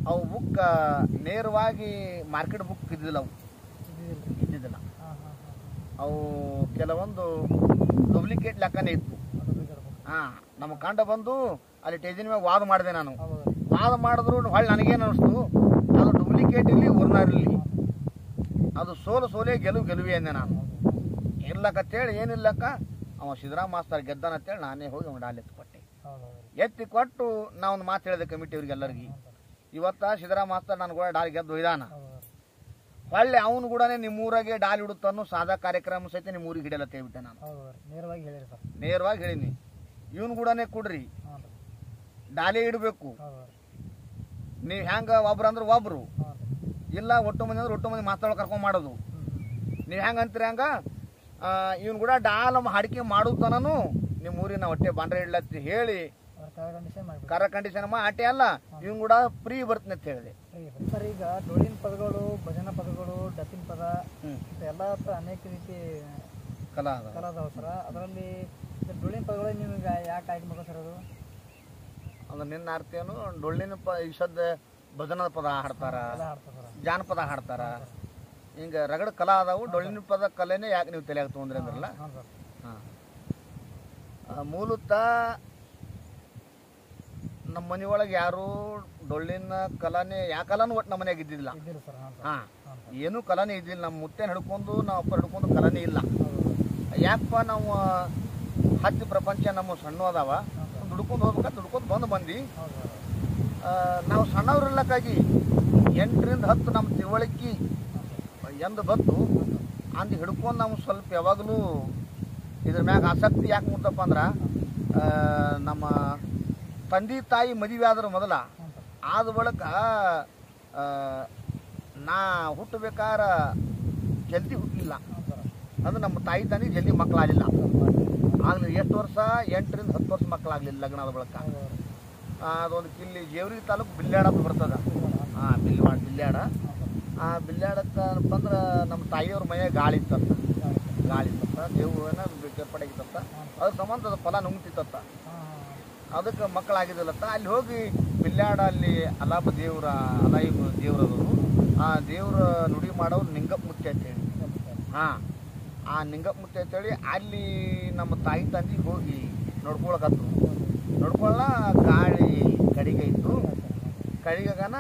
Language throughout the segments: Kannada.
ಅವು ಬುಕ್ ನೇರವಾಗಿ ಮಾರ್ಕೆಟ್ ಬುಕ್ ಇದ್ದಿಲ್ಲ, ಅವು ಕೆಲವೊಂದು ಡೂಪ್ಲಿಕೇಟ್ ಲೆಕ್ಕನೇ ಇತ್ತು. ನಮ್ಮ ಕಂಡ ಬಂದು ಅಲ್ಲಿ ಟೇಜಿನ ಮ್ಯಾಗ ವಾದ ಮಾಡಿದೆ ನಾನು. ವಾದ ಮಾಡಿದ್ರು ಹೊಳ್ಳಿ ನನಗೇನು ಅನಿಸ್ತು, ಅದು ಡೂಪ್ಲಿಕೇಟ್ ಇಲ್ಲಿ ಒರಿಜಿನಲ್ ಇಲ್ಲಿ, ಅದು ಸೋಲೆ ಗೆಲುವೆ ಅಂದೆ ನಾನು. ಇರ್ಲಕ್ಕಂತೇಳಿ ಏನಿಲ್ಲಕ್ಕ ಅವ ಸಿದ್ದರಾಮ ಮಾಸ್ತರ್ ಗೆದ್ದಾನಂತೇಳಿ ನಾನೇ ಹೋಗಿ ಅವ್ನು ಡಾಲ್ ಎತ್ತಿ ಕೊಟ್ಟು ನಾ ಒಂದು ಮಾತು ಹೇಳಿದೆ ಕಮಿಟಿಯವ್ರಿಗೆ ಎಲ್ಲರಿಗೆ. ಇವತ್ತ ಸಿದ್ದರಾಮ ಮಾಸ್ತರ್ ನಾನು ಕೂಡ ಡಾಲ್ ಗೆದ್ದು ಒಯ್ದಾನ, ಹೊಳ್ಳಿ ಅವನು ಕೂಡ ನಿಮ್ಮೂರಾಗೆ ಡಾಲ್ ಇಡುತ್ತನ್ನೋ ಸಾದಾ ಕಾರ್ಯಕ್ರಮ ಸಹಿತ ನಿಮ್ಮೂರಿಗೆ ಹಿಡಿಯಲ್ಲ ಹೇಳ್ಬಿಟ್ಟೆ ನಾನು. ನೇರವಾಗಿ ಹೇಳಿನಿ, ಇವನು ಕೂಡ ಕೊಡ್ರಿ, ಡಾಲೇ ಇಡಬೇಕು. ನೀವು ಹೆಂಗ ಒಬ್ರು ಅಂದ್ರೆ ಒಬ್ರು, ಇಲ್ಲ ಒಟ್ಟು ಮಂದಿ ಅಂದ್ರೆ ಒಟ್ಟು ಮಂದಿ ಮಾತಾಡೋ ಕರ್ಕೊಂಡ್ ಮಾಡೋದು. ನೀವು ಹೆಂಗ ಅಂತೀರಿ ಹಂಗ ಇವನು ಕೂಡ ಡಾಲ್ ಹಾಡಿಕೆ ಮಾಡುತ್ತಾನು ನಿಮ್ಮ ಊರಿನ ಹೊಟ್ಟೆ ಬಾಂಡ್ರೆ ಇಡ್ಲತ್ತಿ ಹೇಳಿ ಕರ ಕಂಡೀಷನ್ ಆಟೆ ಅಲ್ಲ, ಇವನ್ ಕೂಡ ಫ್ರೀ ಬರ್ತೀನಿ ಅಂತ ಹೇಳಿದೆ. ಸರ್, ಈಗ ಡೊಳ್ಳಿನ ಪದಗಳು, ಭಜನಾ ಪದಗಳು, ಡಪ್ಪಿನ ಪದ ಎಲ್ಲ ಅನೇಕ ರೀತಿ ಕಲಾ ಅದಾವ ಸರ್. ಅದರಲ್ಲಿ ಡೊಳ್ಳಿನ ಪದಗಳು ನಿಮ್ಗೆ ಯಾಕೆ ಆಯ್ಕೆ ಮಾಡೋ ಸರ್? ಅದು ನಿನ್ನ ಅರ್ಥೇನು, ಡೊಳ್ಳಿನ ಈ ಸದ್ದ ಭಜನಾ ಪದ ಹಾಡ್ತಾರ, ಜಾನಪದ ಹಾಡ್ತಾರ, ಹಿಂಗ ರಗಡ ಕಲಾ ಅದಾವು. ಡೊಳ್ಳಿನ ಪದ ಕಲೆನೇ ಯಾಕೆ ನೀವು ತಲೆಯಾಗ ತೊಗೊಂಡ್ರಿ ಅಂದ್ರಲ್ಲ. ಮೂಲತಃ ನಮ್ಮ ಮನೆಯೊಳಗೆ ಯಾರು ಡೊಳ್ಳಿನ ಕಲಾನೇ ಕಲಾನು ಒಟ್ಟು ನಮ್ಮ ಮನೆಯಾಗ ಇದ್ದಿದ್ದಿಲ್ಲ. ಏನೂ ಕಲಾನೇ ಇದ್ದಿಲ್ಲ. ನಮ್ಮ ಮುತ್ತೇನ ಹಿಡ್ಕೊಂಡು ನಾವು ಅಪ್ಪ ಹಿಡ್ಕೊಂಡು ಕಲಾನೇ ಇಲ್ಲ. ಯಾಕಪ್ಪ ನಾವು ಹತ್ತಿ ಪ್ರಪಂಚ ನಮ್ಮ ಸಣ್ಣ ಅದಾವ, ದುಡ್ಕೊಂಡು ಹೋಗ್ಬೇಕ ದುಡ್ಕೊಂಡು ಬಂದು ನಾವು ಸಣ್ಣವ್ರಿಲ್ಲಕ್ಕಾಗಿ 8ರಿಂದ 10 ನಮ್ಮ ತಿಳುವಳಿಕೆ ಎಂದು ಬತ್ತು ಅಂದು ಹಿಡ್ಕೊಂಡು ನಾವು ಸ್ವಲ್ಪ ಯಾವಾಗಲೂ ಇದ್ರ ಮ್ಯಾಗ ಆಸಕ್ತಿ ಯಾಕೆ ಮುಟ್ಟಪ್ಪ ಅಂದ್ರೆ, ನಮ್ಮ ತಂದೆ ತಾಯಿ ಮದುವೆ ಆದ್ರೆ ಮೊದಲ ಆದ ಬಳಿಕ ನಾ ಹುಟ್ಟಬೇಕಾರ ಜಲ್ದಿ ಹುಟ್ಟಲಿಲ್ಲ. ಅದು ನಮ್ಮ ತಾಯಿ ತಂದೆ ಜಲ್ದಿ ಮಕ್ಕಳಾಗಲಿಲ್ಲ. ಆಗಲಿ ಎಷ್ಟು ವರ್ಷ 8ರಿಂದ 10 ವರ್ಷ ಮಕ್ಕಳಾಗಲಿಲ್ಲ ಲಗ್ನ ಆದ ಬಳಿಕ. ಅದೊಂದು ಇಲ್ಲಿ ಜೇವರ್ಗಿ ತಾಲೂಕು ಬಿಲ್ಯಾಡ ಅಂತ ಬರ್ತದೆ. ಬಿಲ್ಯಾಡ. ಆ ಬಿಲ್ಯಾಡಕ್ಕೆ ಅಂದ್ರೆ ನಮ್ಮ ತಾಯಿಯವ್ರ ಮನೆಯಾಗ ಗಾಳಿ ಇತ್ತತ್ತ, ದೇವ್ರನ್ನ ಬೇರ್ಪಡಾಗಿತ್ತ. ಅದ್ರ ಸಂಬಂಧ ಅದು ಫಲ ನುಂಗ್ತಿತ್ತ. ಅದಕ್ಕೆ ಮಕ್ಕಳಾಗಿದ್ದಲ್ಲತ್ತ. ಅಲ್ಲಿ ಹೋಗಿ ಬಿಲ್ಯಾಡ ಅಲ್ಲಿ ಅಲಾಬ ದೇವ್ರದವರು, ಆ ದೇವ್ರ ನುಡಿ ಮಾಡೋರು ನಿಂಗಪ್ಪ ಮುತ್ಯ ಅಂತೇಳಿ. ಆ ನಿಂಗಪ್ಪ ಮುತ್ಯ ಅಂತೇಳಿ ಅಲ್ಲಿ ನಮ್ಮ ತಾಯಿ ತಂದೆ ಹೋಗಿ ನೋಡ್ಕೊಳಕತ್ರು. ಗಾಳಿ ಕಡಿಗೆ ಇತ್ತು. ಕಡಿಗನ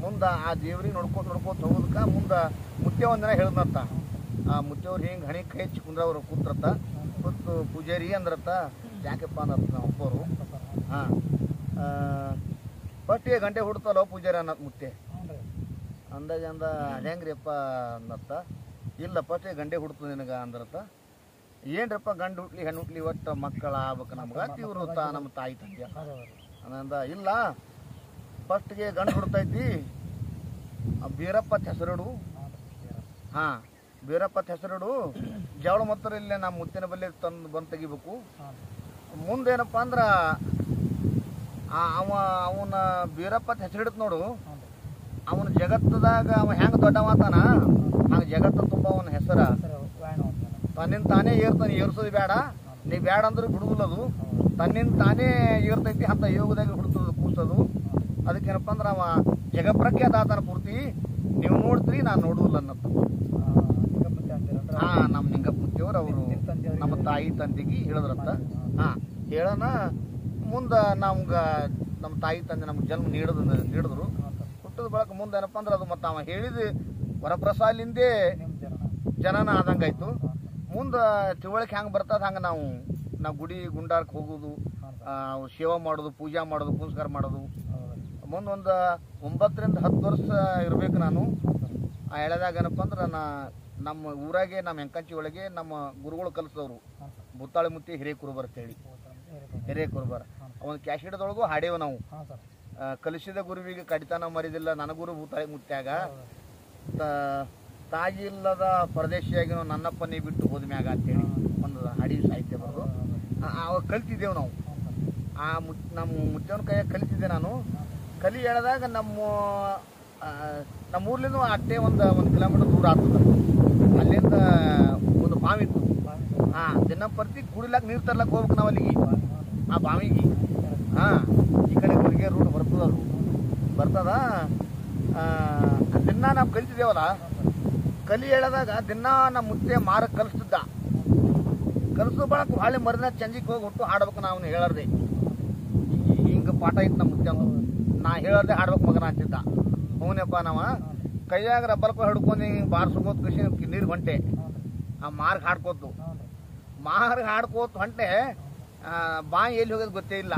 ಮುಂದೆ ಆ ದೇವ್ರಿಗೆ ನೋಡ್ಕೊತ ಹೋಗೋದಕ್ಕೆ ಮುಂದೆ ಮುತ್ಯ ಒಂದಿನ ಹೇಳಿದ್ನತ್ತ. ಆ ಮುತ್ಯವ್ರು ಹಿಂಗೆ ಹಣಿ ಕೈ ಹಚ್ಚಿ ಕುಂದ್ರವ್ರು ಕೂತ್ರತ್ತ. ಕೂತು ಪೂಜಾರಿ ಅಂದ್ರತ್ತ. ಯಾಕೆಪ್ಪ ಅನ್ನತ್ತ ನಾವು ಅಪ್ಪರು. ಫಸ್ಟಿಗೆ ಗಂಟೆ ಹುಡ್ತಲ್ಲ ಪೂಜಾರಿ ಅನ್ನತ್ ಮುತ್ತೆ ಅಂದಾಜ ಅದೇಂಗ್ರಿ ಅಪ್ಪ ಅನ್ನತ್ತ. ಇಲ್ಲ ಫಸ್ಟಿಗೆ ಗಂಟೆ ಹುಡ್ತು ನಿನಗೆ ಅಂದ್ರತ್ತ. ಏನ್ರಪ್ಪ ಗಂಡು ಹುಟ್ಲಿ ಹೆಣ್ಣು ಹುಟ್ಲಿ ಒಟ್ಟು ಮಕ್ಕಳ ಆಗ್ಬೇಕು ನಮ್ಗೆ ಇವ್ರು ನಮ್ಮ ತಾಯಿ ತಂದೆ ಅಂದ. ಇಲ್ಲ ಫಸ್ಟ್ಗೆ ಗಂಡು ಹುಡ್ತೈತಿ, ಬೀರಪ್ಪ ಹೆಸರಿಡು. ಬೀರಪ್ಪ ಹೆಸರಿಡು. ಜವಳ ಮತ್ತರ ಇಲ್ಲೇ ನಮ್ಮ ಮುತ್ತಿನ ಬಲ್ಲೆ ತಂದು ಬಂದು ತೆಗಿಬೇಕು. ಮುಂದೇನಪ್ಪ ಅಂದ್ರೆ ಅವನ ಬೀರಪ್ಪ ಹೆಸರಿಡತ್ ನೋಡು. ಅವನ ಜಗತ್ತದಾಗ ಅವ ಹೆಂಗೆ ದೊಡ್ಡ ಮಾತಾನ ಹಂಗೆ ಜಗತ್ತು ತುಂಬ ಅವನ ಹೆಸರ ತನ್ನಿಂದ ತಾನೇ ಏರ್ತಾನೆ. ಏರ್ಸೋದು ಬೇಡ, ನೀ ಬೇಡ ಅಂದ್ರೆ ಬಿಡುವುಲ್ಲದು. ತನ್ನಿಂದ ತಾನೇ ಏರ್ತೈತಿ ಅಂತ ಯೋಗದಾಗ ಹುಡ್ತದ ಕೂಸೋದು. ಅದಕ್ಕೇನಪ್ಪ ಅಂದ್ರೆ ಅವ ಜಗಪ್ರಖ್ಯಾತ ಆತನ ಪೂರ್ತಿ. ನೀವು ನೋಡ್ತೀರಿ, ನಾನು ನೋಡುವುಲ್ಲ ಅನ್ನತ್ತ. ನಮ್ಮ ನಿಂಗಪ್ಪ ಮುತ್ತಿಯವ್ರು ಅವರು ನಮ್ಮ ತಾಯಿ ತಂದೆಗೆ ಹೇಳಿದ್ರಂತ. ಹೇಳೋಣ ಮುಂದೆ ನಮ್ಗೆ ನಮ್ಮ ತಾಯಿ ತಂದೆ ನಮ್ಗೆ ಜನ್ಮ ನೀಡಿದ್ರು. ಹುಟ್ಟಿದ ಬಳಕ ಮುಂದೆ ಏನಪ್ಪ ಅಂದ್ರೆ ಅದು ಮತ್ತು ಅವ ಹೇಳಿದ ವರಪ್ರಸಾಲಿಂದೇ ಜನನ ಆದಂಗಾಯ್ತು. ಮುಂದೆ ತಿಳುವಳಿಕೆ ಹೆಂಗೆ ಬರ್ತದೆ ಹಂಗೆ ನಾವು ಗುಡಿ ಗುಂಡಾರಕ್ಕೆ ಹೋಗೋದು, ಸೇವಾ ಮಾಡೋದು, ಪೂಜಾ ಮಾಡೋದು, ಪುನಸ್ಕಾರ ಮಾಡೋದು. ಮುಂದೊಂದು 9ರಿಂದ 10 ವರ್ಷ ಇರಬೇಕು ನಾನು. ಆ ಎಳೆದಾಗ ಏನಪ್ಪ ಅಂದ್ರೆ ನಮ್ಮ ಊರಾಗೆ ನಮ್ಮ ಹೆಂಕಂಚಿ ಒಳಗೆ ನಮ್ಮ ಗುರುಗಳು ಕಲಿಸಿದವರು ಬುತ್ತಾಳಿ ಮುತ್ತಿ ಹಿರೇಕುರುಬರ್ ಅಂತೇಳಿ. ಹಿರೇಕುರುಬರ್ ಒಂದು ಕ್ಯಾಶಿಡದೊಳಗೂ ಹಾಡೇವು ನಾವು. ಕಲಿಸಿದ ಗುರುವಿಗೆ ಕಡಿತನ ಮರಿದಿಲ್ಲ ನನ್ನ ಗುರು ಬುತ್ತಾಳಿ ಮುತ್ಯಾಗ. ತಾಯಿ ಇಲ್ಲದ ಪರದೇಶಿಯಾಗಿ ನನ್ನಪ್ಪ ನೀ ಬಿಟ್ಟು ಹೋದ ಮ್ಯಾಗ ಅಂತೇಳಿ ಒಂದು ಹಾಡಿ ಸಾಹಿತ್ಯ ಬರೋದು. ಅವಾಗ ಕಲಿತಿದ್ದೆವು ನಾವು. ನಮ್ಮ ಮುತ್ತವನ ಕೈಯಾಗ ಕಲಿತಿದ್ದೆ ನಾನು. ಕಲಿ ಹೇಳಿದಾಗ ನಮ್ಮ ಊರ್ಲಿಂದ ಅಟ್ಟೆ ಒಂದು ಕಿಲೋಮೀಟರ್ ದೂರ ಆಗ್ತದೆ. ಅಲ್ಲಿಂದ ಒಂದು ಬಾವಿ ಇತ್ತು. ದಿನಂಪ್ರತಿ ಕುಡಿಲಾಕ ನೀರು ತರ್ಲಕ್ಕೆ ಹೋಗ್ಬೇಕು ನಾವು ಅಲ್ಲಿಗೆ, ಆ ಬಾವಿಗೆ. ಈ ಕಡೆ ಹೊರಗೆ ರೂಟ್ ಬರ್ತದದು. ಬರ್ತದ. ದಿನ ನಾವು ಕಲಿತಿದ್ದೇವಲ್ಲ, ಕಲಿ ಹೇಳದಾಗ ದಿನ ನಮ್ಮ ಮುತ್ತೆ ಮಾರ ಕಲಿಸ್ತಿದ್ದ. ಕಲಿಸೋ ಬಳಕ ಹೊಳ್ಳಿ ಮರಿನ ಚಂಜಿಗೆ ಹೋಗಿ ಹುಟ್ಟು ಹಾಡ್ಬೇಕು ನಾವು ಹೇಳರ್ದೆ. ಹಿಂಗೆ ಪಾಠ ಇತ್ತು ನಮ್ಮ ಮುತ್ತೆ ಅಂತ. ನಾ ಹೇಳರ್ದೆ ಹಾಡ್ಬೇಕು ಮಗನ ಅಂತಿದ್ದ. ಹೂನಪ್ಪ ನಾವ ಕೈಯಾಗ ರಬ್ಬರ್ಕ ಹಿಡ್ಕೊಂಡು ಹಿಂಗೆ ಬಾರ್ಸ್ಕೋತ ಕೃಷಿ ನೀರು ಹೊಂಟೆ. ಆ ಮಾರ್ಗ್ ಹಾಡ್ಕೋತು ಹೊಂಟೆ. ಬಾಯಿ ಎಲ್ಲಿ ಹೋಗೋದು ಗೊತ್ತೇ ಇಲ್ಲ,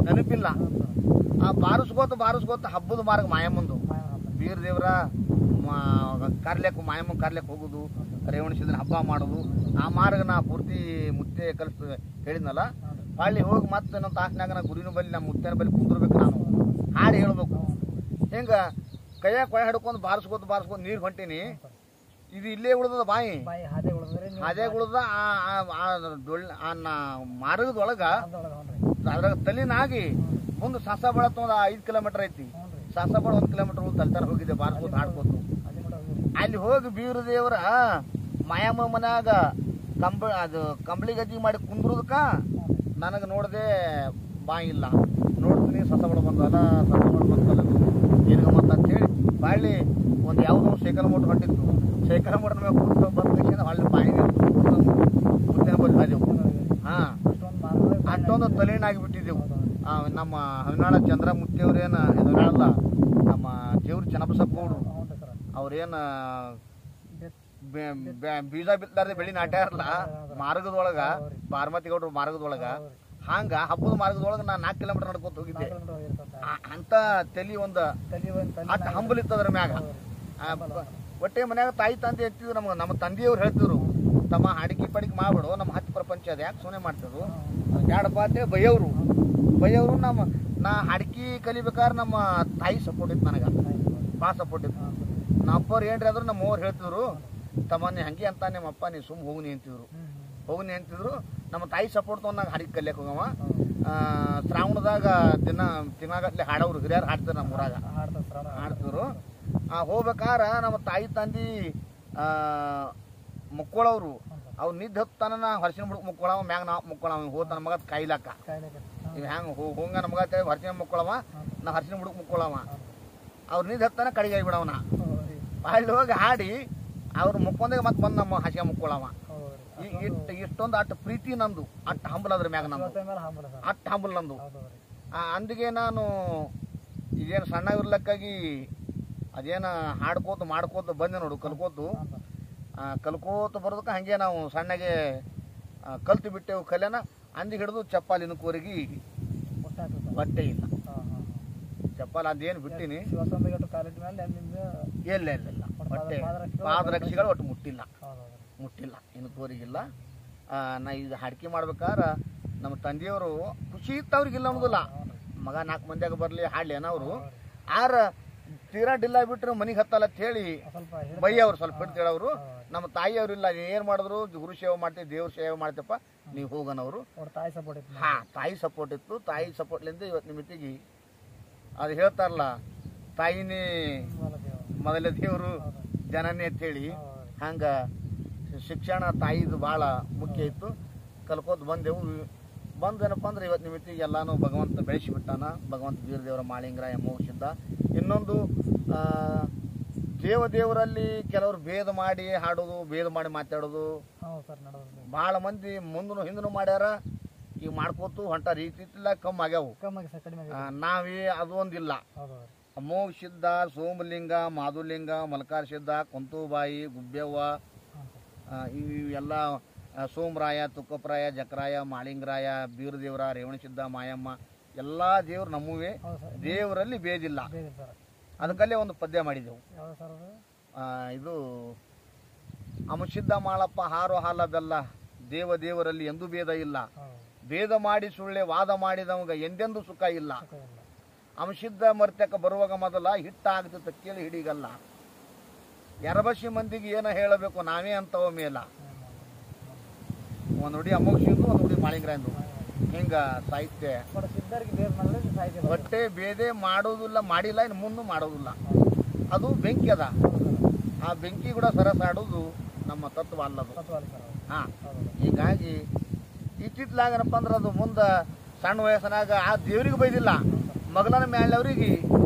ನೆನಪಿಲ್ಲ. ಆ ಬಾರಿಸ್ಕೋತ ಹಬ್ಬದ ಮಾರ್ಗ ಮಾಯಮ್ಮಂದು ಬೀರ್ ದೇವ್ರ ಕಾರ್ಲೆಕ್ ಮಾಯಮ್ಮ ಕಾರ್ಲೆಕ್ ಹೋಗುದು, ರೇವಣ ಸಿದ್ದನ ಹಬ್ಬ ಮಾಡೋದು. ಆ ಮಾರ್ಗ ನಾ ಪೂರ್ತಿ ಮುತ್ತೆ ಕಲಿಸ್ತದೆ ಹೇಳಿದ್ನಲ್ಲ. ಹಳ್ಳಿ ಹೋಗಿ ಮತ್ತೆ ನಮ್ಮ ತಾಸ್ನಾಗ ನಾ ಗುರಿನ ಬಲ್ಲಿ ನಮ್ಮ ಮುತ್ತೇನ ಬಲ್ಲಿ ಕುಂದಿರ್ಬೇಕು, ನಾನು ಹಾಡು ಹೇಳ್ಬೇಕು. ಹಿಂಗ ಕೈಯಾಗ ಕೊಳೆ ಹಿಡ್ಕೊಂಡು ಬಾರಿಸ್ಕೋತ ನೀರು ಹೊಂಟೀನಿ. ಇದು ಇಲ್ಲೇ ಉಳ್ದದ ಬಾಯಿ ಹಾದೇ ಉಳ್ದ. ಆ ಮಾರ್ಗದೊಳಗ ಅದ್ರಾಗ ತಲಿನಾಗಿ ಮುಂದೆ ಸಾಸ ಬಳತ್ತ ಒಂದು 5 ಕಿಲೋಮೀಟರ್ ಐತಿ. ಸಾಸ ಬಳ 1 ಕಿಲೋಮೀಟರ್ ತಲ್ತಾನ ಹೋಗಿದ್ದೆ ಬಾರಿಸ್ಕೋತ ಹಾಡ್ಕೋತು. ಅಲ್ಲಿ ಹೋಗಿ ಬೀರ ದೇವರ ಮಾಯಮ್ಮ ಮನ್ಯಾಗ ಕಂಬಳಿ ಗದ್ದಿ ಮಾಡಿ ಕುಂದ್ರದಕ್ಕ ನನಗೆ ನೋಡದೆ ಬಾಯಿ ಇಲ್ಲ. ನೋಡ್ತೀನಿ ಸಸಬಳ ಬಂದಲ್ಲ ಏನಿಗ ಮತ್ತ ಅಂತೇಳಿ ಬಾಳಿ ಒಂದು ಯಾವುದೋ ಸೈಕಲ್ ಮೋಟ್ರ್ ಹೊಂಟಿತ್ತು. ಸೈಕಲ್ ಮೋಟ್ರ್ ಮೇಲೆ ಕೂತು ಬಂದ ಹಳ್ಳಿ ಬಾಯಿ ಮುತ್ತಿನ ಬಲ್ಲಿ ಹಾದೆವು. ಅಷ್ಟೊಂದು ತಲೆನಾಗಿ ಬಿಟ್ಟಿದ್ದೆವು. ನಮ್ಮ ಹವಿನಾಳ ಚಂದ್ರ ಮುತ್ತಿಯವ್ರೇನ ಹವಿನಾಳಲ್ಲ, ನಮ್ಮ ದೇವ್ರು ಚೆನ್ನಬಸಪ್ಪ ಗೌಡ್ರು ಅವ್ರೇನ ಬೀಜ ಬಿತ್ತಲಾರ್ದೆ ಬೆಳಿ ನಾಟ್ಯಾರಲ್ಲ ಮಾರ್ಗದೊಳಗ, ಬಾರ್ಮತಿ ಗೌಡ್ರು ಮಾರ್ಗದೊಳಗ. ಹಂಗ ಹಬ್ಬದ ಮಾರ್ಗದೊಳಗ ನಾ 4 ಕಿಲೋಮೀಟರ್ ನಡ್ಕೊತ ಹೋಗಿದ್ದೆ. ಅಂತ ತಲಿ ಒಂದು ಅಟ್ ಹಂಬಲ್ ಇತ್ತು ಅದ್ರ ಮ್ಯಾಗ. ಒಟ್ಟೆ ಮನ್ಯಾಗ ತಾಯಿ ತಂದೆ ಎತ್ತಿದ್ರು. ನಮ್ಮ ತಂದೆಯವ್ರು ಹೇಳ್ತಿದ್ರು, ತಮ್ಮ ಅಡಿಕೆ ಪಡಿಕೆ ಮಾಡ್ಬಿಡು, ನಮ್ಮ ಹತ್ತು ಪ್ರಪಂಚ ಅದ ಯಾಕೆ ಸೋನೆ ಮಾಡ್ತಿದ್ರು ಯಾಡಪಾತೆ ಬೈಯವ್ರು. ನಾ ಅಡಿಕೆ ಕಲಿಬೇಕಾದ್ರೆ ನಮ್ಮ ತಾಯಿ ಸಪೋರ್ಟ್ ಇತ್ತು, ನನಗೆ ಭಾಳ ಸಪೋರ್ಟ್ ಇತ್ತು. ನಮ್ಮ ಅಪ್ಪವ್ರು ಏನ್ರಿ ಆದ್ರು ನಮ್ಮ ಅವ್ರು ಹೇಳ್ತಿದ್ರು, ತಮ್ಮನೇ ಹಂಗೆ ಅಂತ ನಿಮ್ಮಪ್ಪ ನೀ ಸುಮ್ಮ ಹೋಗಿ ಅಂತಿದ್ರು. ನಮ್ಮ ತಾಯಿ ಸಪೋರ್ಟ್ ತೊಗೊಂಡಾಗ ಅಡಿಕೆ ಕಲಿಯಕ್ಕೆ ಹೋಗವ. ಶ್ರಾವಣದಾಗ ತಿಂಗಳಗಟ್ಲೆ ಹಾಡೋರು ಹಿರಿಯರು ಹಾಡ್ತಾರೆ, ನಮ್ಮ ಊರಾಗ ಹಾಡ್ತಿದ್ರು. ಹೋಗ್ಬೇಕಾರ ನಮ್ಮ ತಾಯಿ ತಂದಿ ಮುಕ್ಕೊಳ್ಳೋರು ಅವ್ರು ನಿದ್ದೆ ಹೊತ್ತಾನ ಹೊರಸಿನ ಬಿಡಕ್ ಮುಕ್ಕೊಳವ, ಮ್ಯಾಗ ನಾವು ಮುಕ್ಕೊಳವ. ಹೋತ ನಮ್ಮ ಮಗ ಕಾಯ್ಲಾಕ ಇವ್ ಹೆಂಗೆ ಹೋಗಂಗ ನಮ್ಮ ಮಗ ಹೊರಸಿನ ಮುಕ್ಕೊಳವ, ನಾ ಹರ್ಸಿನ ಬಿಡಕ್ ಮುಕ್ಕೊಳವ. ಅವ್ರು ನಿದ್ದೆ ಹತ್ತಾನ ಕಡೆಗೆ ಆಗಿಬಿಡವನ. ಅಲ್ಲಿ ಹೋಗಿ ಹಾಡಿ ಅವ್ರು ಮುಕ್ಕೊಂದಾಗ ಮತ್ತೆ ಬಂದು ನಮ್ಮ ಹಸಿಗೆ ಮುಕ್ಕೊಳವ. ಇಷ್ಟೊಂದು ಅಟ್ಟು ಪ್ರೀತಿ ನಂದು, ಅಟ್ಟು ಹಂಬಲ್ ಅದ್ರ ಮ್ಯಾಗ ನಂದು, ಅಟ್ಟು ಹಂಬಲ್ ನಂದು. ಅಂದಿಗೆ ನಾನು ಇದೇನು ಸಣ್ಣ ಇರ್ಲಕ್ಕಾಗಿ ಅದೇನು ಮಾಡ್ಕೋತ ಬಂದೆ ನೋಡು. ಕಲ್ಕೋತ ಬರೋದಕ್ಕೆ ಹಂಗೆ ನಾವು ಸಣ್ಣಗೆ ಕಲ್ತು ಬಿಟ್ಟೆವು. ಕಲೆನ ಅಂದಿಗೆ ಹಿಡಿದು ಚಪ್ಪಾಲಿನ ಕೋರಿಗೆ ಬಟ್ಟೆ ಇಲ್ಲ. ಚಪ್ಪಲ್ ಅದೇನು ಬಿಟ್ಟಿನಿ ಇಲ್ಲ ಬಟ್ಟೆ ಪಾದರಕ್ಷೆಗಳು ಒಟ್ಟು ಮುಟ್ಟಿಲ್ಲ ಇನ್ನು ಕೋರಿಗಿಲ್ಲ. ನಾ ಇದು ಅಡಿಕೆ ಮಾಡ್ಬೇಕಾದ್ರೆ ನಮ್ಮ ತಂದೆಯವರು ಖುಷಿ ಇತ್ತು, ಅವ್ರಿಗಿಲ್ಲ ಅನ್ನೋದಿಲ್ಲ. ಮಗ 4 ಮಂದಿಯಾಗ ಬರಲಿ ಹಾಡ್ಲಿ ಏನವರು. ತೀರಾ ಡಿಲ್ಲ ಬಿಟ್ರು ಮನೆಗೆ ಹತ್ತಲ್ಲ ಅಂತ ಹೇಳಿ ಬೈಯವ್ರು, ಸ್ವಲ್ಪ ಹಿಡ್ತೇಳವ್ರು. ನಮ್ಮ ತಾಯಿಯವ್ರು ಇಲ್ಲ, ಏನು ಮಾಡಿದ್ರು ಗುರು ಸೇವೆ ಮಾಡ್ತೀವಿ, ದೇವ್ರ ಸೇವೆ ಮಾಡ್ತೇಪ್ಪ, ನೀವು ಹೋಗನವರು. ತಾಯಿ ಸಪೋರ್ಟ್ ಇತ್ತು. ತಾಯಿ ಸಪೋರ್ಟ್ಲಿಂದ ಇವತ್ತು ನಿಮಿತ್ತಿಗೆ ಅದು ಹೇಳ್ತಾರಲ್ಲ, ತಾಯಿನೇ ಮೊದಲ ದೇವರು ಜನನೇ ಅಂತೇಳಿ. ಹಂಗೆ ಶಿಕ್ಷಣ ತಾಯಿದು ಭಾಳ ಮುಖ್ಯ ಇತ್ತು. ಕಲ್ಕೋತ ಬಂದೇನಪ್ಪ ಅಂದ್ರೆ ಇವತ್ತು ನಿಮಿತ್ತಿಗೆ ಎಲ್ಲಾನು ಭಗವಂತ ಬೆಳೆಸಿಬಿಟ್ಟಾನ. ಭಗವಂತ ಬೀರದೇವರ ಮಾಳಿಂಗರಾಯ ಮೋಕ್ಷಿದ್ದ. ಇನ್ನೊಂದು ದೇವರಲ್ಲಿ ಕೆಲವರು ಭೇದ ಮಾಡಿ ಹಾಡೋದು, ಭೇದ ಮಾಡಿ ಮಾತಾಡೋದು ಭಾಳ ಮಂದಿ ಮುಂದೂ ಹಿಂದೂ ಮಾಡ್ಯಾರ. ಈಗ ಮಾಡ್ಕೋತು ಹೊಂಟಾರ. ಈ ರೀತಿಲ್ಲ ಕಮ್ಮಿ ಆಗ್ಯಾವು. ನಾವೇ ಅದು ಒಂದಿಲ್ಲ. ಅಮೋಘ ಸಿದ್ಧ, ಸೋಮಲಿಂಗ, ಮಾಧುಲಿಂಗ, ಮಲ್ಕಾರ ಸಿದ್ಧ, ಕುಂತುಬಾಯಿ, ಗುಬ್ಬೇವ್ವ, ಇವೆಲ್ಲ ಸೋಮರಾಯ, ತುಕ್ಕಪ್ರಾಯ, ಜಕರಾಯ, ಮಾಳಿಂಗರಾಯ, ಬೀರದೇವರ, ರೇವಣಸಿದ್ಧ, ಮಾಯಮ್ಮ ಎಲ್ಲ ದೇವ್ರು ನಮ್ಮವೇ. ದೇವರಲ್ಲಿ ಭೇದಿಲ್ಲ. ಅದಕ್ಕಲ್ಲೇ ಒಂದು ಪದ್ಯ ಮಾಡಿದೆವು. ಇದು ಅಮಸಿದ್ಧ ಮಾಳಪ್ಪ ಹಾರೋ ಹಾಲ ಬೆಲ್ಲ, ದೇವರಲ್ಲಿ ಎಂದೂ ಭೇದ ಇಲ್ಲ. ಭೇದ ಮಾಡಿ ಸುಳ್ಳೆ ವಾದ ಮಾಡಿದವಾಗ ಎಂದೆಂದೂ ಸುಖ ಇಲ್ಲ. ಅಂಶಿದ್ದ ಮರ್ತಕ ಬರುವಾಗ ಮೊದಲ ಹಿಟ್ಟಾಗ್ತಿತ್ತ ಕೇಳಿ ಹಿಡಿಗಲ್ಲ. ಎರಬಸಿ ಮಂದಿಗೆ ಏನ ಹೇಳಬೇಕು ನಾವೇ ಅಂತವ ಮೇಲ. ಒಂದು ನುಡಿ ಅಮೋಘಿಂದು, ಒಂದು ನುಡಿ ಮಾಳಿಂಗರಾಯಂದು. ಹಿಂಗ ಸಾಹಿತ್ಯ ಹೊಟ್ಟೆ ಬೇದೆ ಮಾಡೋದಿಲ್ಲ, ಮಾಡಿಲ್ಲ, ಇನ್ನು ಮುಂದೆ ಮಾಡೋದಿಲ್ಲ. ಅದು ಬೆಂಕಿ ಅದ. ಆ ಬೆಂಕಿ ಕೂಡ ಸರಸಾಡೋದು ನಮ್ಮ ತತ್ವ ಅಲ್ಲದು. ಹೀಗಾಗಿ ಇತ್ತಿತ್ಲಾಗನಪ್ಪ ಅಂದ್ರೆ ಅದು ಮುಂದೆ ಸಣ್ಣ ವಯಸ್ಸಿನಾಗ ಆ ದೇವ್ರಿಗೆ ಬೈದಿಲ್ಲ, ಮಗಲನ ಮ್ಯಾಳವ್ರಿಗೆ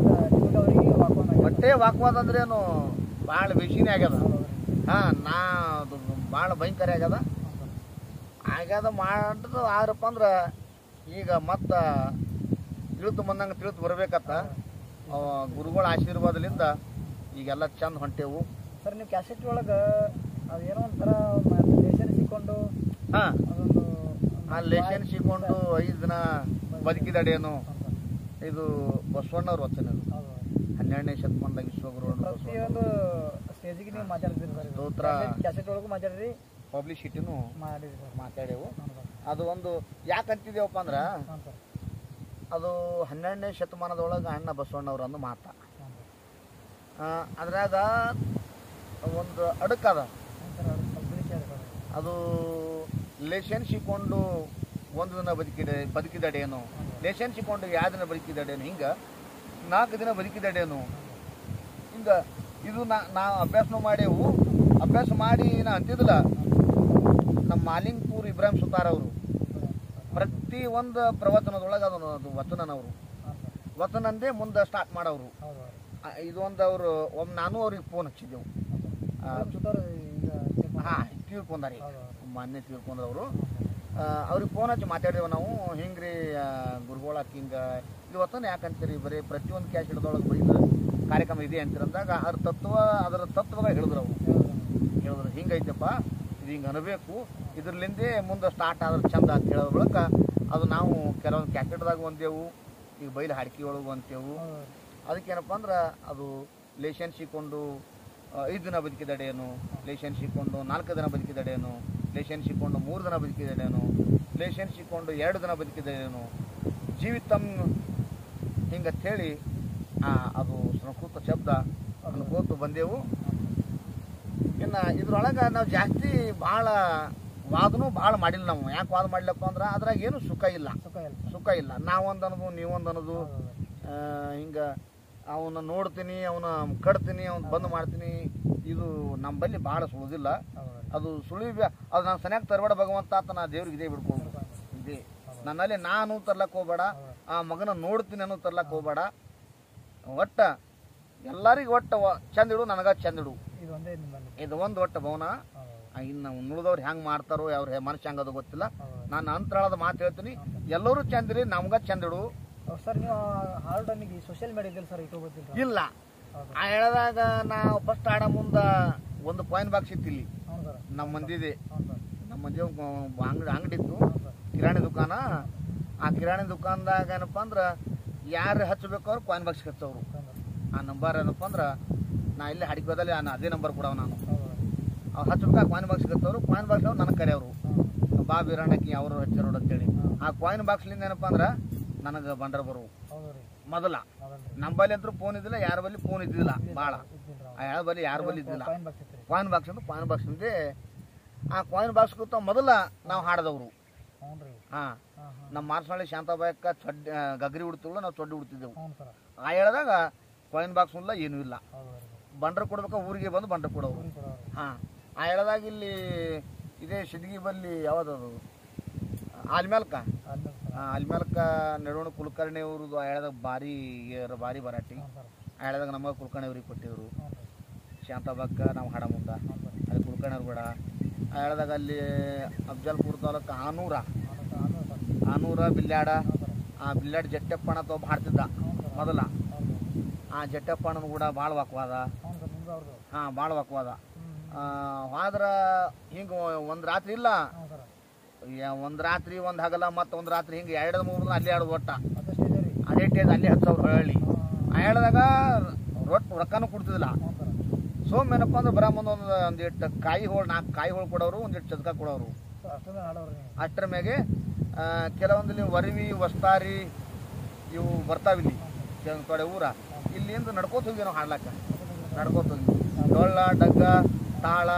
ನಿಮ್ಗೆ ಅವರಿಗೆ ವಾಕ್ವಾದ ಬಟ್ಟೆ ವಾಕ್ವಾದ ಅಂದ್ರೇನು ಭಾಳ ಬೇಸಿನೇ ಆಗ್ಯದ. ನಾ ಅದು ಭಾಳ ಭಯಂಕರ ಆಗ್ಯದ ಮಾಡಿದ್ರು ಆದ್ರಪ್ಪ ಅಂದ್ರೆ ಈಗ ಮತ್ತೆ ತಿಳಿತು ಬಂದಂಗೆ ತಿಳಿತು ಬರ್ಬೇಕತ್ತ ಗುರುಗಳ ಆಶೀರ್ವಾದದಿಂದ ಈಗೆಲ್ಲ ಚಂದ ಹೊಂಟೇವು. ಸರ್ ನೀವು ಕ್ಯಾಸೆಟ್ ಒಳಗೆ ಅದೇನೋ ಒಂಥರ ಲೇಷನ್ ಸಿಕ್ಕೊಂಡು ಅದೊಂದು ಆ ಲೇಷನ್ ಸಿಕ್ಕೊಂಡು 5 ದಿನ ಬದುಕಿದಡೇನು ಇದು ಬಸವಣ್ಣವ್ರ ವಚನ. 12ನೇ ಶತಮಾನದಾಗ ವಿಶ್ವಗುರು ಪ್ರತಿಯೊಂದು ಸ್ಟೇಜಿಗೆ ನೀವು ಮಾತಾಡ್ತೀರಿ ಸರ್. ಸ್ತೋತ್ರ ಕ್ಯಾಸೆಟ್ ಒಳಗೂ ಮಾತಾಡ್ರಿ, ಪಬ್ಲಿಸಿಟಿನೂ ಮಾಡಿರಿ ಮಾತಾಡೇವು. ಅದು ಒಂದು ಯಾಕಂತಿದ್ದೇವಪ್ಪ ಅಂದ್ರೆ ಅದು 12ನೇ ಶತಮಾನದೊಳಗೆ ಅಣ್ಣ ಬಸವಣ್ಣವ್ರ ಅಂದು ಮಾತ. ಅದ್ರಾಗ ಒಂದು ಅಡಕದ ಅದು ಲೇಷನ್ ಸಿಕ್ಕೊಂಡು 1 ದಿನ ಬದುಕಿದಡೇನು, ಲೇಷನ್ ಸಿಕ್ಕೊಂಡು 2 ದಿನ ಬದುಕಿದಡೇನು, ಹಿಂಗೆ 4 ದಿನ ಬದುಕಿದಡೇನು, ಹಿಂಗೆ ಇದು ನಾ ಅಭ್ಯಾಸನೂ ಮಾಡೇವು. ಅಭ್ಯಾಸ ಮಾಡಿ ನಾ ಅಂತಿದ್ದಿಲ್ಲ. ನಮ್ಮ ಮಾಲಿಂಗ್ಪುರ್ ಇಬ್ರಾಹಿಂ ಸುತಾರ್ ಅವರು ಪ್ರತಿ ಒಂದು ಪ್ರವಚನದೊಳಗೆ ಅದು ವಚನನವರು ವಚನಂದೇ ಮುಂದೆ ಸ್ಟಾರ್ಟ್ ಮಾಡೋರು. ಇದು ಒಂದು ಅವರು ನಾನು ಅವ್ರಿಗೆ ಫೋನ್ ಹಚ್ಚಿದ್ದೆವು. ತೀರ್ಕೊಂಡಾರಿ, ಮೊನ್ನೆ ತೀರ್ಕೊಂಡ್ರವರು. ಅವ್ರಿಗೆ ಫೋನ್ ಹಚ್ಚಿ ಮಾತಾಡಿದೆವು ನಾವು. ಹಿಂಗ್ರಿ ಗುರುಗಳಾಕ ಹಿಂಗೆ ಇದು ವಚನ ಯಾಕಂತೀರಿ, ಬರೀ ಪ್ರತಿಯೊಂದು ಕ್ಯಾಶ್ ಹಿಡ್ದೊಳಗೆ ಬರೀ ಕಾರ್ಯಕ್ರಮ ಇದೆ ಅಂತೀರಂದಾಗ ಅದರ ತತ್ವಗಳು ಹೇಳಿದ್ರು. ಹಿಂಗೈತಪ್ಪ, ಇದು ಹಿಂಗೆ ಅನ್ಬೇಕು, ಇದ್ರಲಿಂದೇ ಮುಂದೆ ಸ್ಟಾರ್ಟ್ ಆದ್ರೆ ಚಂದ ಅಂತ ಹೇಳೋದ್ರ ಬಳಿಕ ಅದು ನಾವು ಕೆಲವೊಂದು ಕ್ಯಾಕೆಟ್ದಾಗ ಒಂದೇವು, ಈಗ ಬೈಲು ಹಾಡ್ಕಿ ಒಳಗೆ ಅಂತೇವು. ಅದಕ್ಕೇನಪ್ಪ ಅಂದ್ರೆ ಅದು ಲೇಷನ್ ಸಿಕ್ಕೊಂಡು 5 ದಿನ ಬದುಕಿದಡೇನು, ಲೇಷನ್ ಸಿಕ್ಕೊಂಡು 4 ದಿನ ಬದುಕಿದಡೇನು, ಲೇಷನ್ ಸಿಕ್ಕೊಂಡು 3 ದಿನ ಬದುಕಿದಡೇನು, ಲೇಷನ್ ಸಿಕ್ಕೊಂಡು 2 ದಿನ ಬದುಕಿದಡೇನು, ಜೀವಿತಮ್ ಹಿಂಗಂಥೇಳಿ ಅದು ಸಂಸ್ಕೃತ ಶಬ್ದ ಅನ್ಕೋತು ಬಂದೆವು. ಇನ್ನು ಇದ್ರೊಳಗೆ ನಾವು ಜಾಸ್ತಿ ಭಾಳ ವಾದನೂ ಭಾಳ ಮಾಡಿಲ್ಲ ನಾವು. ಯಾಕೆ ವಾದ ಮಾಡಲಪ್ಪ ಅಂದ್ರೆ ಅದ್ರಾಗ ಏನು ಸುಖ ಇಲ್ಲ. ನಾವೊಂದು ಅನ್ನೋದು ನೀವೊಂದು ಅನ್ನೋದು, ಹಿಂಗೆ ಅವನ್ನ ನೋಡ್ತೀನಿ, ಅವನ ಕಡ್ತೀನಿ, ಅವ್ನು ಬಂದ್ ಮಾಡ್ತೀನಿ, ಇದು ನಮ್ಮಲ್ಲಿ ಭಾಳ ಸುಳಿದಿಲ್ಲ. ಅದು ಅದು ನಾನು ಸನಿಯಾಗಿ ತರಬೇಡ ಭಗವಂತ ಅಂತ ನಾ ದೇವ್ರಿಗೆ ಇದೇ ಬಿಡ್ಕೊಂಡು ಇದೆ. ನನ್ನಲ್ಲಿ ನಾನು ತರ್ಲಕ್ಕೆ ಹೋಗ್ಬೇಡ, ಆ ಮಗನ ನೋಡ್ತೀನಿ ಅನ್ನೋ ತರ್ಲಕ್ಕೆ ಹೋಗ್ಬೇಡ. ಒಟ್ಟ ಎಲ್ಲರಿಗೂ ಚಂದ ಇಡು, ನನಗ ಚಂದ ಇಡು, ಇದು ಒಂದು ಒಟ್ಟ ಭವನ. ಇನ್ನು ಉಳಿದವ್ರು ಹೆಂಗೆ ಮಾಡ್ತಾರೋ ಅವ್ರ ಮನುಷ್ಯ ಹೆಂಗದು ಗೊತ್ತಿಲ್ಲ. ನಾನು ಅಂತರಾಳದ ಮಾತು ಹೇಳ್ತೀನಿ, ಎಲ್ಲರೂ ಚಂದಿರಿ, ನಮ್ಗ ಚಂದ ಇಡು. ಸರ್ ನೀವು ಹಾರ್ಡನಿಗೆ ಸೋಷಿಯಲ್ ಮೀಡಿಯಾ ಸರ್ ಇಟ್ಕೋಬೋದಿಲ್ಲ? ಇಲ್ಲ, ಆ ಹೇಳಿದಾಗ ನಾವು ಫಸ್ಟ್ ಆಡ ಮುಂದೆ ಒಂದು ಕಾಯಿನ್ ಬಾಕ್ಸ್ ಇತ್ತು ಇಲ್ಲಿ ನಮ್ಮ ಮಂದಿದೆ. ನಮ್ಮ ಮಂದಿ ಅಂಗಡಿ ಇತ್ತು, ಕಿರಾಣಿ ದುಕಾನ. ಆ ಕಿರಾಣಿ ದುಕಾನ್ದಾಗ ಏನಪ್ಪ ಅಂದ್ರೆ ಯಾರು ಹಚ್ಚಬೇಕು ಅವ್ರು ಕಾಯಿನ್ ಬಾಕ್ಸ್ ಹಚ್ಚವ್ರು. ಆ ನಂಬರ್ ಏನಪ್ಪ ಅಂದ್ರೆ ನಾ ಇಲ್ಲಿ ಹಡಿಕೋದಲ್ಲಿ ಅದೇ ನಂಬರ್ ಕೊಡವ ನಾನು. ಅವ್ರು ಹಚ್ಬೇಕು, ಆ ಕಾಯಿನ್ ಬಾಕ್ಸ್ ಹಚ್ಚವ್ರು. ಕಾಯಿನ್ ಬಾಕ್ಸ್ ಅವ್ರು ನನಗೆ ಕರೆಯವರು, ಬಾ ಬೀರಾಣಕಿ ಅವರು ಹಚ್ಚಾರೋಡು ಅಂತೇಳಿ. ಆ ಕಾಯಿನ್ ಬಾಕ್ಸ್ಲಿಂದ ಏನಪ್ಪ ಅಂದ್ರೆ ನನಗೆ ಬಂಡರ್ ಬರುವು. ಮೊದಲ ನಂಬಲ್ಲಿ ಅಂತೂ ಫೋನ್ ಇದ್ದಿಲ್ಲ, ಯಾರ ಬಲ್ಲಿ ಫೋನ್ ಇದ್ದಿಲ್ಲ ಭಾಳ. ಯಾರ ಬಲ್ಲಿ ಇದ್ದಿಲ್ಲ. ಕಾಯಿನ್ ಬಾಕ್ಸ್ ಅಂತ ಕಾಯಿನ್ ಬಾಕ್ಸ್ ಅಂತೆ. ಆ ಕಾಯಿನ್ ಬಾಕ್ಸ್ ಕೂತ ಮೊದಲ ನಾವು ಹಾಡದವರು. ನಮ್ಮ ಮಾರ್ಸನಹಳ್ಳಿ ಶಾಂತಾಬಾಯಕ್ಕ ಗಗ್ರಿ ಉಡ್ತಿಲ್ಲ, ನಾವು ಚೊಡ್ಡಿ ಉಡ್ತಿದ್ದೆವು. ಆ ಹೇಳಿದಾಗ ಕಾಯಿನ್ ಬಾಕ್ಸ್ ಇಲ್ಲ, ಏನೂ ಇಲ್ಲ. ಬಂಡ್ರ ಕೊಡ್ಬೇಕ, ಊರಿಗೆ ಬಂದು ಬಂಡ್ರ ಕೊಡೋರು. ಆ ಹೇಳಿದಾಗ ಇಲ್ಲಿ ಇದೇ ಸಿದ್ಗಿ ಬಲ್ಲಿ ಯಾವ್ದದು ಆಲ್ಮೇಲ್ಕ ನೆಡೋಣ ಕುಲಕರ್ಣಿ ಅವ್ರದ್ದು. ಆ ಹೇಳಿದಾಗ ಭಾರಿ ಬರಾಟಿ. ಆ ಹೇಳಿದಾಗ ನಮಗೆ ಕುಲಕರ್ಣಿ ಅವ್ರಿಗೆ ಕೊಟ್ಟಿದ್ರು. ಶಾಂತಾಬಾಕ್ಕ ನಾವು ಹಾಡ ಮುಂದೆ ಅಲ್ಲಿ ಕುಲಕರ್ಣಿ ಅವ್ರು ಕೂಡ. ಆ ಹೇಳಿದಾಗ ಅಲ್ಲಿ ಅಫ್ಜಲ್ಪುರ ತಾಲೂಕು ಆನೂರ ಬಿಲ್ಲಾಡ. ಆ ಬಿಲ್ಲಾಡ್ ಜಟ್ಟಪ್ಪಣ್ಣ ಅಂತ ಒಬ್ಬ ಹಾಡ್ತಿದ್ದ ಮೊದಲ. ಆ ಜಟ್ಟಪ್ಪಣ್ಣನ ಕೂಡ ಭಾಳ ವಾಕ್ವಾದ. ಭಾಳ ವಾಕ್ವಾದ. ಆದ್ರೆ ಹಿಂಗೆ ಒಂದು ರಾತ್ರಿ ಇಲ್ಲ, ಒಂದು ರಾತ್ರಿ ಒಂದು ಹಗಲ ಮತ್ತು ಒಂದು ರಾತ್ರಿ ಹಿಂಗೆ 2-3 ಅಲ್ಲಿ ಆಡೋದು. ಒಟ್ಟ ಅದೇ ಟೇಜ್ ಅಲ್ಲಿ ಹಚ್ಚವ್ರು ಹೇಳಿ. ಆ ಹೇಳಿದಾಗ ರೊಕ್ಕನೂ ಕೊಡ್ತಿದ್ದಿಲ್ಲ. ಸೋಮ್ ಏನಪ್ಪ ಅಂದ್ರೆ ಬರ ಮುಂದೆ ಒಂದಿಟ್ಟು ಕಾಯಿ ಹೋಳು, 4 ಕಾಯಿ ಹೋಳು ಕೊಡೋರು, ಒಂದಿಟ್ಟು ಚದ್ಕ ಕೊಡೋರು. ಅಷ್ಟರ ಮ್ಯಾಗೆ ಕೆಲವೊಂದಲ್ಲಿ ವರಿವಿ ವಸ್ತಾರಿ ಇವು ಬರ್ತಾವಿಲ್ಲಿ ಕಡೆ ಊರ. ಇಲ್ಲಿಂದ ನಡ್ಕೋತ ಹೋಗಿ ನಾವು ಹಾಡ್ಲಾಕ, ನಡ್ಕೋತ ಹೋಗಿ ಡೊಳ್ಳ ಡಗ್ಗ ತಾಳ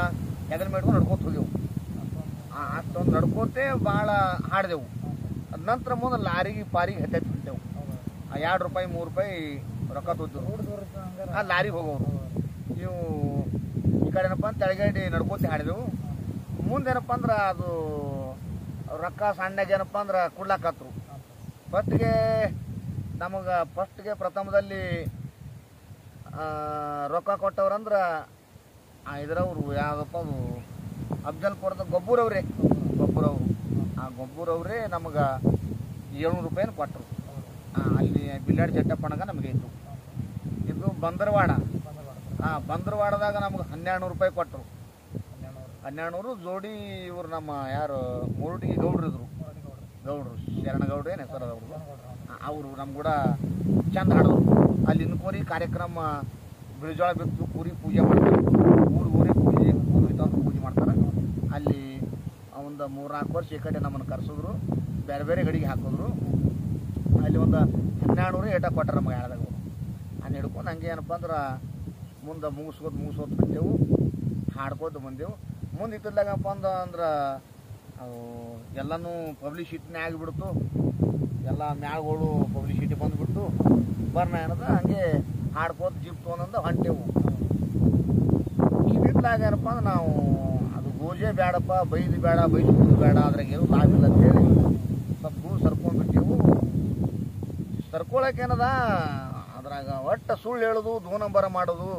ಎದ್ರ ಮೇಡ್ಕೊಂಡು ನಡ್ಕೋತ ಹೋಗ್ಯವು. ಅಷ್ಟೊಂದು ನಡ್ಕೋತೆ ಭಾಳ ಹಾಡಿದೆವು. ಅದ ನಂತರ ಮುಂದೆ ಲಾರಿಗೆ ಪಾರಿಗೆ ಹತ್ತೈತಿ ಹೊಂಟೆವು. ಆ 2 ರೂಪಾಯಿ 3 ರೂಪಾಯಿ ರೊಕ್ಕ ತೊದ್ದು ಆ ಲಾರಿಗೆ ಹೋಗೋರು. ಇವು ಈ ಕಡೆ ಏನಪ್ಪ ಅಂತ ತೆಳಗಡೆ ನಡ್ಕೋತಿ ಹಾಡಿದೆವು. ಮುಂದೇನಪ್ಪ ಅಂದ್ರೆ ಅದು ರೊಕ್ಕ ಸಣ್ಣಗೆ ಏನಪ್ಪ ಅಂದ್ರೆ ಕೊಡ್ಲಾಕತ್ರು. ಫಸ್ಟ್ಗೆ ನಮಗೆ ಫಸ್ಟ್ಗೆ ಪ್ರಥಮದಲ್ಲಿ ರೊಕ್ಕ ಕೊಟ್ಟವ್ರಂದ್ರೆ ಇದ್ರವರು ಯಾವುದಪ್ಪ ಅದು ಅಫ್ಜಲ್ಪುರದ ಗೊಬ್ಬರವ್ರೆ ಗೊಬ್ಬರವರು ಆ ಗೊಬ್ಬರವ್ರೇ ನಮಗೆ 700 ರೂಪಾಯಿನ ಕೊಟ್ಟರು. ಅಲ್ಲಿ ಬಿಲ್ಲಾಡಿ ಜಟ್ಟಪ್ಪಣಗ ನಮಗೆ ಇತ್ತು. ಇದು ಬಂದರವಾಡ ಬಂದರವಾಡದಾಗ ನಮ್ಗೆ 1200 ರೂಪಾಯಿ ಕೊಟ್ಟರು. 1200 ಜೋಡಿ. ಇವರು ನಮ್ಮ ಯಾರು ಮೂರುಟಿಗೆ ಗೌಡ್ರು ಇದ್ರು, ಗೌಡ್ರು ಶರಣಗೌಡ್ರು ಏನು ಹೆಸರದವ್ರು, ಅವರು ನಮ್ಮ ಕೂಡ ಚಂದ ಹಾಡೋರು. ಅಲ್ಲಿ ಇನ್ಕೋರಿ ಕಾರ್ಯಕ್ರಮ ಬಿಳಿಜೋಳ ಬಿತ್ತು ಕೂರಿ ಪೂಜೆ ಮಾಡ್ತಾರೆ. ಊರಿಗೆ ಪೂಜೆ ತಂದು ಪೂಜೆ ಮಾಡ್ತಾರೆ. ಅಲ್ಲಿ ಒಂದು 3-4 ವರ್ಷ ಈ ಕಡೆ ನಮ್ಮನ್ನು ಕರೆಸಿದ್ರು, ಬೇರೆ ಬೇರೆ ಗಡಿಗೆ ಹಾಕಿದ್ರು. ಅಲ್ಲಿ ಒಂದು 1200 ಏಟ ಕೊಟ್ಟಾರ ನಮಗೆ ಹೇಳದಾಗ. ಅಲ್ಲಿ ಹಿಡ್ಕೊಂಡು ಹಂಗೆ ಏನಪ್ಪ ಅಂದ್ರೆ ಮುಂದೆ ಮುಗಿಸೋದು ಬಂದೆವು, ಹಾಡ್ಕೋತ ಬಂದೆವು. ಮುಂದೆ ಇತ್ತದಾಗಪ್ಪ ಅಂದ್ರೆ ಅವು ಎಲ್ಲನೂ ಪಬ್ಲಿಸಿಟಿನೇ ಆಗಿಬಿಡ್ತು. ಎಲ್ಲ ಮ್ಯಾಳ್ಗಳು ಪಬ್ಲಿಸಿಟಿ ಬಂದುಬಿಟ್ಟು ಬರ್ನ ಏನದ ಹಂಗೆ ಹಾಡ್ಕೋತ ಜೀಪ್ ತೊಗೊಂಡು ಹೊಂಟೆವು. ಇದಿದ್ದಾಗ ಏನಪ್ಪ ಅಂದ್ರೆ ನಾವು ಅದು ಗೋಜೆ ಬೇಡಪ್ಪ, ಬೈದು ಬೇಡ, ಬೈಸೋದು ಬೇಡ, ಅದ್ರಾಗ ಏನು ಲಾಭಿಲ್ಲ ಅಂತೇಳಿ ಸ್ವಲ್ಪ ದೂರ ಸರ್ಕೊಂಡ್ಬಿಟ್ಟೆವು. ಸರ್ಕೊಳಕೇನದ ಅದ್ರಾಗ ಒಟ್ಟು ಸುಳ್ಳು ಹೇಳೋದು, 2 ನಂಬರ್ ಮಾಡೋದು.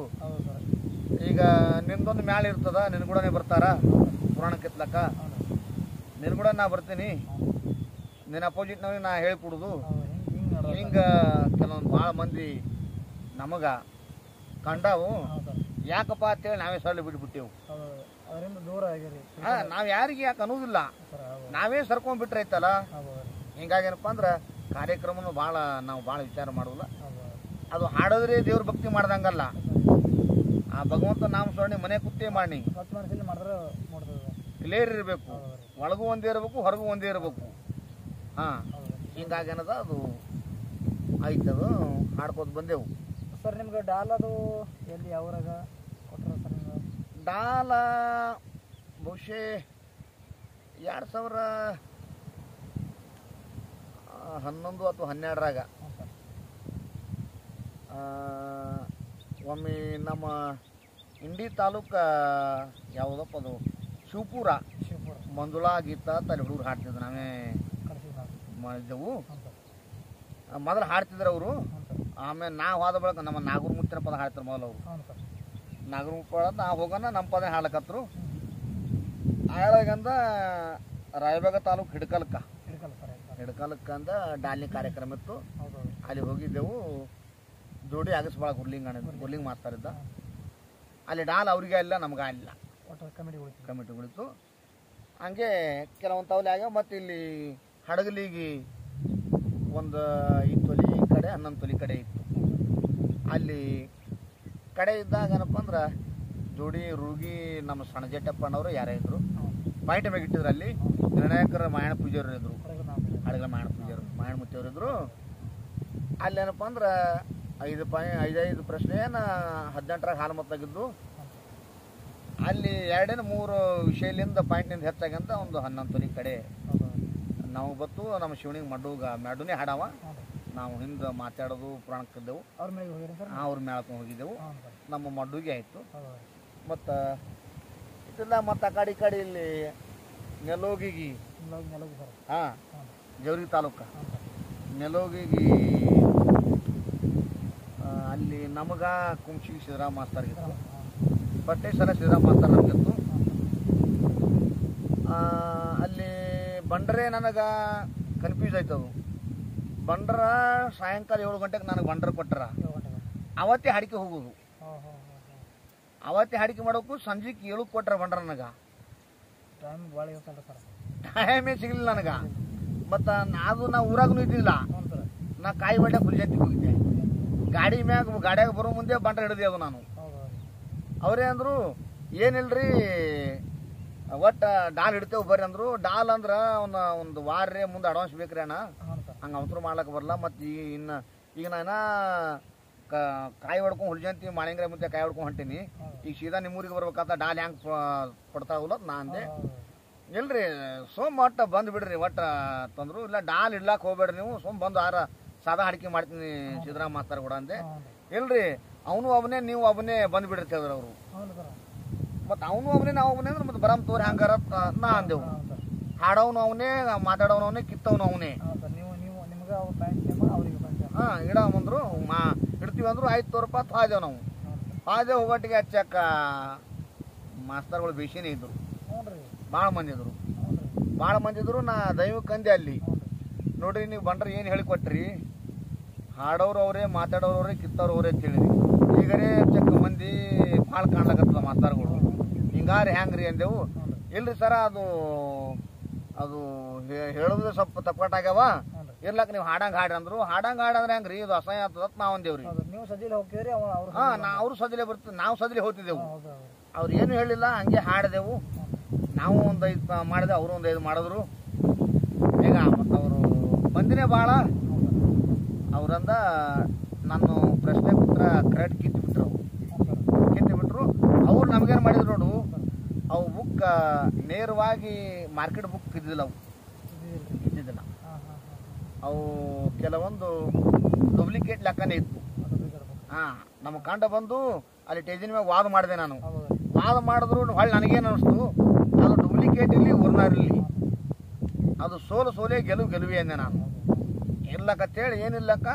ಈಗ ನಿಂದೊಂದು ಮ್ಯಾಲೆ ಇರ್ತದ, ನಿನ್ನ ಕೂಡನೇ ಬರ್ತಾರ ಪುರಾಣ ಕೆತ್ಲಕ್ಕ, ನಿನ್ನ ಕೂಡ ನಾ ಬರ್ತೀನಿ, ನಿನ್ನ ಅಪೋಸಿಟ್ನವ್ರಿಗೆ ನಾ ಹೇಳ್ಕೊಡುದು. ಹಿಂಗೆ ಕೆಲವೊಂದು ಭಾಳ ಮಂದಿ ನಮಗೆ ಕಂಡವು. ಯಾಕಪ್ಪ ಅಂತೇಳಿ ನಾವೇ ಸೊಳ್ಳೆ ಬಿಟ್ಬಿಟ್ಟೆವು. ನಾವು ಯಾರಿಗೆ ಯಾಕೆ ಅನ್ನೋದಿಲ್ಲ, ನಾವೇ ಸರ್ಕೊಂಡ್ಬಿಟ್ರೈತಲ್ಲ. ಹಿಂಗಾಗೇನಪ್ಪ ಅಂದ್ರೆ ಕಾರ್ಯಕ್ರಮನೂ ನಾವು ಭಾಳ ವಿಚಾರ ಮಾಡೋದಿಲ್ಲ. ಅದು ಹಾಡೋದ್ರೆ ದೇವ್ರ ಭಕ್ತಿ ಮಾಡ್ದಂಗಲ್ಲ, ಆ ಭಗವಂತ ನಾಮ ಸ್ಮರಣೆ ಮನೆ ಕುತ್ತೇ ಮಾಡಿ ಕ್ಲಿಯರ್ ಇರಬೇಕು. ಒಳಗೂ ಒಂದೇ ಇರಬೇಕು, ಹೊರಗೂ ಒಂದೇ ಇರಬೇಕು. ಹಿಂಗಾಗೇನದ ಅದು ಆಯ್ತದು ಹಾಡ್ಕೋತ ಬಂದೆವು. ಸರ್ ನಿಮ್ಗೆ ಡಾಲ್ ಅದು ಎಲ್ಲಿ ಯಾವ್ರಾಗ ಕೊಟ್ಟರು ಸರ್? ನಿಮ್ಗೆ ಡಾಲ ಬಹುಶಃ 2011 ಅಥವಾ 12ರಾಗ ಒಮ್ಮೆ ನಮ್ಮ ಇಂಡಿ ತಾಲೂಕ ಯಾವುದಪ್ಪ ಅದು ಶಿವಪುರ ಮಂಜುಳಾ ಗೀತಾ ತಲೆ ಹುಡುಗರು ಹಾಡ್ತಿದ್ರು, ನಾವೇ ಮಾಡಿದ್ದೆವು. ಮೊದಲು ಹಾಡ್ತಿದ್ರು ಅವರು. ಆಮೇಲೆ ನಾವು ಹೋದ ಬಳಿಕ ನಮ್ಮ ನಾಗೂರ್ ಮುತ್ತಿನ ಪದ ಹಾಡ್ತಾರೆ ಮೊದಲು ಅವರು. ನಾಗೂರ್ ಪದ ನಾವು ಹೋಗೋಣ ನಮ್ಮ ಪದ ಹಾಡ್ಲಕತ್ರು. ಆಳಗಂದ ರಾಯಬಾಗ ತಾಲೂಕು ಹಿಡ್ಕಲ್ಕಂದ ಡಾಲಿ ಕಾರ್ಯಕ್ರಮ ಇತ್ತು. ಅಲ್ಲಿ ಹೋಗಿದ್ದೆವು. ಜೋಡಿ ಆಗಸ್ಬಾಳ ಗುರ್ಲಿಂಗ್ ಮಾಸ್ತಾರಿದ್ದ. ಅಲ್ಲಿ ಡಾಲ್ ಅವ್ರಿಗೆ ಇಲ್ಲ, ನಮ್ಗೆ ಇಲ್ಲ, ಕಮಿಟಿ ಉಳಿತು. ಹಂಗೆ ಕೆಲವೊಂದು ತವಲೆ ಆಗ್ಯಾವ. ಮತ್ತು ಇಲ್ಲಿ ಹಡಗಲಿಗೆ ಒಂದು 5 ತೊಲಿ ಕಡೆ 11 ತೊಲಿ ಕಡೆ ಇತ್ತು. ಅಲ್ಲಿ ಕಡೆ ಇದ್ದಾಗ ಏನಪ್ಪ ಅಂದ್ರೆ ಜೋಡಿ ರೂಗಿ ನಮ್ಮ ಸಣ್ಣಜೆಟ್ಟಪ್ಪನವರು ಯಾರೇ ಇದ್ರು, ಪಾಯಿಂಟ್ ಮ್ಯಾಗ ಇಟ್ಟಿದ್ರು. ಅಲ್ಲಿ ನಿರ್ಣಾಯಕರ ಮಾಯಣ ಪೂಜೆಯವರು ಇದ್ರು, ಹಡಗಲ ಮಾಯಣ ಪೂಜೆಯವರು ಮಾಯಣ ಮುತ್ತಿಯವರು ಇದ್ರು. ಅಲ್ಲೇನಪ್ಪ ಅಂದ್ರೆ 5 ಪ್ರಶ್ನೆಯನ್ನು 18ರಾಗ ಹಾಲು ಮತ್ತಾಗಿದ್ದು. ಅಲ್ಲಿ 2-3 ವಿಷಯಲಿಂದ ಪಾಯಿಂಟ್ನಿಂದ ಹೆಚ್ಚಾಗಂತ ಒಂದು 11 ತೊಲಿ ಕಡೆ ನಾವು ಬತ್ತು. ನಮ್ಮ ಶಿವನಿಗೆ ಮೆಡುನೇ ಹಾಡವ. ನಾವು ಹಿಂದೆ ಮಾತಾಡೋದು ಪುರಾಣಕ್ಕಿದ್ದೆವು. ಅವ್ರ ಮೇಳಕ್ಕೆ ಹೋಗಿದ್ದೆವು. ನಮ್ಮ ಮಡ್ಡುಗೆ ಆಯಿತು. ಮತ್ತು ಇದೆಲ್ಲ ಮತ್ತು ಆ ಕಡೆ ಇಲ್ಲಿ ನೆಲೋಗಿಗಿ ಜವರಿಗೆ ತಾಲೂಕ ನೆಲೋಗಿಗಿ ಅಲ್ಲಿ ನಮಗ ಕುಂಶಿಗೆ ಸಿದ್ದರಾಮ ಮಾಸ್ತರ್ಗಿತ್ತು. ಬಟ್ಟೆ ಸಲ ಸಿದ್ದರಾಮ ಮಾಸ್ತರ್ ನಮಗಿತ್ತು. ಅಲ್ಲಿ ಬಂಡ್ರೆ ನನಗೆ ಕನ್ಫ್ಯೂಸ್ ಆಯ್ತದು. ಬಂಡ್ರ ಸಾಯಂಕಾಲ 7 ಗಂಟೆಗೆ ನನಗೆ ಬಂಡ್ರ ಕೊಟ್ಟರ. ಅವತ್ತೇ ಹಾಡಿಕೆ ಹೋಗೋದು, ಅವತ್ತೇ ಹಾಡಿಕೆ ಮಾಡೋಕ್ಕೂ ಸಂಜೆಗೆ 7 ಕೊಟ್ಟರ ಬಂಡ್ರ. ನನಗೆ ಟೈಮೇ ಸಿಗಲಿಲ್ಲ ನನಗೆ. ಮತ್ತು ಅದು ನಾ ಊರಾಗೂ ಇದ್ದಿಲ್ಲ. ನಾ ಕಾಯಿ ಬಡ್ಡೆ ಫುಲ್ಜಂತಿಗೆ ಹೋಗಿದ್ದೆ. ಗಾಡಿಯಾಗ ಬರೋ ಮುಂದೆ ಬಂಡ್ರ ಹಿಡಿದೆ ಅದು ನಾನು. ಅವರೇ ಅಂದರು, ಏನಿಲ್ರಿ ಒಟ್ಟು ಡಾಲ್ ಹಿಡ್ತೇವೆ ಬರ್ರಿ ಅಂದರು. ಡಾಲ್ ಅಂದ್ರೆ ಒಂದು ವಾರ ಮುಂದೆ ಅಡ್ವಾನ್ಸ್ ಬೇಕ್ರಿ ಅಣ್ಣ, ಹಂಗೆ ಅವಸರು ಮಾಡ್ಲಿಕ್ಕೆ ಬರಲ್ಲ. ಮತ್ತು ಈಗ ನಾನು ಕಾಯಿ ಹೊಡ್ಕೊಂಡು ಹುಲ್ಜಂತಿ ಮಾಳಿಂಗ್ರೆ ಮುಂದೆ ಕಾಯಿ ಹೊಡ್ಕೊಂಡು ಹೊಂಟೀನಿ. ಈಗ ಸೀದಾ ನಿಮ್ಮೂರಿಗೆ ಬರ್ಬೇಕಾದ ಡಾಲ್ ಹೆಂಗೆ ಕೊಡ್ತಾವಲ್ಲ ನಾ ಅಂದೆ. ಇಲ್ರಿ ಒಟ್ಟು ಬಂದು ಬಿಡ್ರಿ ಒಟ್ಟು ತಂದರು. ಇಲ್ಲ ಡಾಲ್ ಇಡ್ಲಾಕ್ ಹೋಗ್ಬೇಡ್ರಿ ನೀವು, ಬಂದು ಸಾದಾ ಅಡಿಕೆ ಮಾಡ್ತೀನಿ ಸಿದ್ದರಾಮ ಮಾಸ್ತಾರ ಕೂಡ ಅಂದೆ. ಇಲ್ರಿ ಅವನು ಒಬ್ಬನೇ ನೀವು ಒಬ್ಬನೇ ಬಂದುಬಿಡ್ರಿ ಹೇಳಿದ್ರು ಅವರು. ಮತ್ತು ಅವನು ಒಬ್ಬನೇ ನಾವು ಒಬ್ಬನೇ ಅಂದ್ರೆ ಮತ್ತೆ ಬರಮ್ ತೋರಿ ಹಂಗಾರ ನಾ ಅಂದೆವು. ಹಾಡೋನು ಅವನೇ, ಮಾತಾಡೋನು ಅವನೇ, ಕಿತ್ತವನು ಅವನೇ. ಇಡ ಬಂದರು ಇಡ್ತೀವಿ ಅಂದ್ರು ಆಯ್ತು ತೋರಪ್ಪ ಹಾದೇವು ನಾವು ಹಾದೆ ಹೋಗೋಟ್ಟಿಗೆ ಹಚ್ಚಕ್ಕ ಮಾಸ್ತರ್ಗಳು ಬೇಸಿನೇ ಇದ್ರು, ಭಾಳ ಮಂದಿ ಇದ್ರು. ಭಾಳ ಮಂದಿ ಇದ್ರು. ನಾ ದೈವಕ್ಕೆ ಅಂದೆ ಅಲ್ಲಿ, ನೋಡ್ರಿ ನೀವು ಬಂಡ್ರಿ ಏನು ಹೇಳಿಕೊಟ್ರಿ, ಹಾಡೋರು ಅವರೇ, ಮಾತಾಡೋರು ಅವರೇ, ಕಿತ್ತವ್ರು ಅವರೇ ಅಂತ ಹೇಳಿರಿ. ಈಗರೇ ಚಕ್ಕ ಮಂದಿ ಭಾಳ ಕಾಣ್ಲಾಕತ್ತದ ಮಾಸ್ತರ್ಗಳು, ಹಿಂಗಾರಿ ಹ್ಯಾಂಗ್ರಿ ಅಂದೆವು. ಇಲ್ರಿ ಸರ ಅದು ಹೇಳೋದು ಸ್ವಲ್ಪ ತಪ್ಪಾಗ್ಯಾವ, ಇರ್ಲಕ್ಕ ನೀವು ಹಾಡಂಗೆ ಹಾಡ್ರಿ ಅಂದ್ರು. ಹಾಡಂಗೆ ಹಾಡಂದ್ರೆ ಹೆಂಗ್ರಿ, ಇದು ಅಸಹ್ಯ ಆಗ್ತದ ನಾವು ಅಂದೇವ್ರಿ. ನೀವು ಸಜಿಲೆ ಹೋಗ್ತೀರಿ, ಅವರು ಸಜಿಲೆ ಬರ್ತೀವಿ, ನಾವು ಸಜಿಲೆ ಹೋಗ್ತಿದ್ದೆವು. ಅವ್ರು ಏನು ಹೇಳಿಲ್ಲ, ಹಂಗೆ ಹಾಡಿದೆವು. ನಾವು ಒಂದು 5 ಮಾಡಿದೆ, ಅವರು ಒಂದು 5 ಮಾಡಿದ್ರು. ಈಗ ಮತ್ತು ಅವರು ಬಂದಿನೇ ಭಾಳ ಅವರಂದ ನನ್ನ ಪ್ರಶ್ನೆ ಪತ್ರ ಕರೆಕ್ಟ್ ಕಿತ್ತಿಬಿಟ್ರು. ಅವ್ರು ನಮಗೇನು ಮಾಡಿದ್ರು ನೋಡು, ಅವು ಬುಕ್ ನೇರವಾಗಿ ಮಾರ್ಕೆಟ್ ಬುಕ್ ಇದ್ದಿದ್ದಿಲ್ಲ, ಅವು ಕೆಲವೊಂದು ಡೂಪ್ಲಿಕೇಟ್ ಲೆಕ್ಕನೇ ಇತ್ತು. ನಮ್ಮ ಕಂಡ ಬಂದು ಅಲ್ಲಿ ಟೇಜಿನ ಮ್ಯಾಗ ವಾದ ಮಾಡಿದೆ ನಾನು. ವಾದ ಮಾಡಿದ್ರು ಹೊಳ್ಳಿ ನನಗೇನು ಅನಿಸ್ತು, ಅದು ಡೂಪ್ಲಿಕೇಟ್ ಇಲ್ಲಿ ಒರಿಜಿನಲ್ ಇಲ್ಲಿ, ಅದು ಸೋಲೆ ಗೆಲುವೆ ಅಂದೆ ನಾನು. ಇರ್ಲಕ್ಕಂತೇಳಿ ಏನಿಲ್ಲಕ್ಕ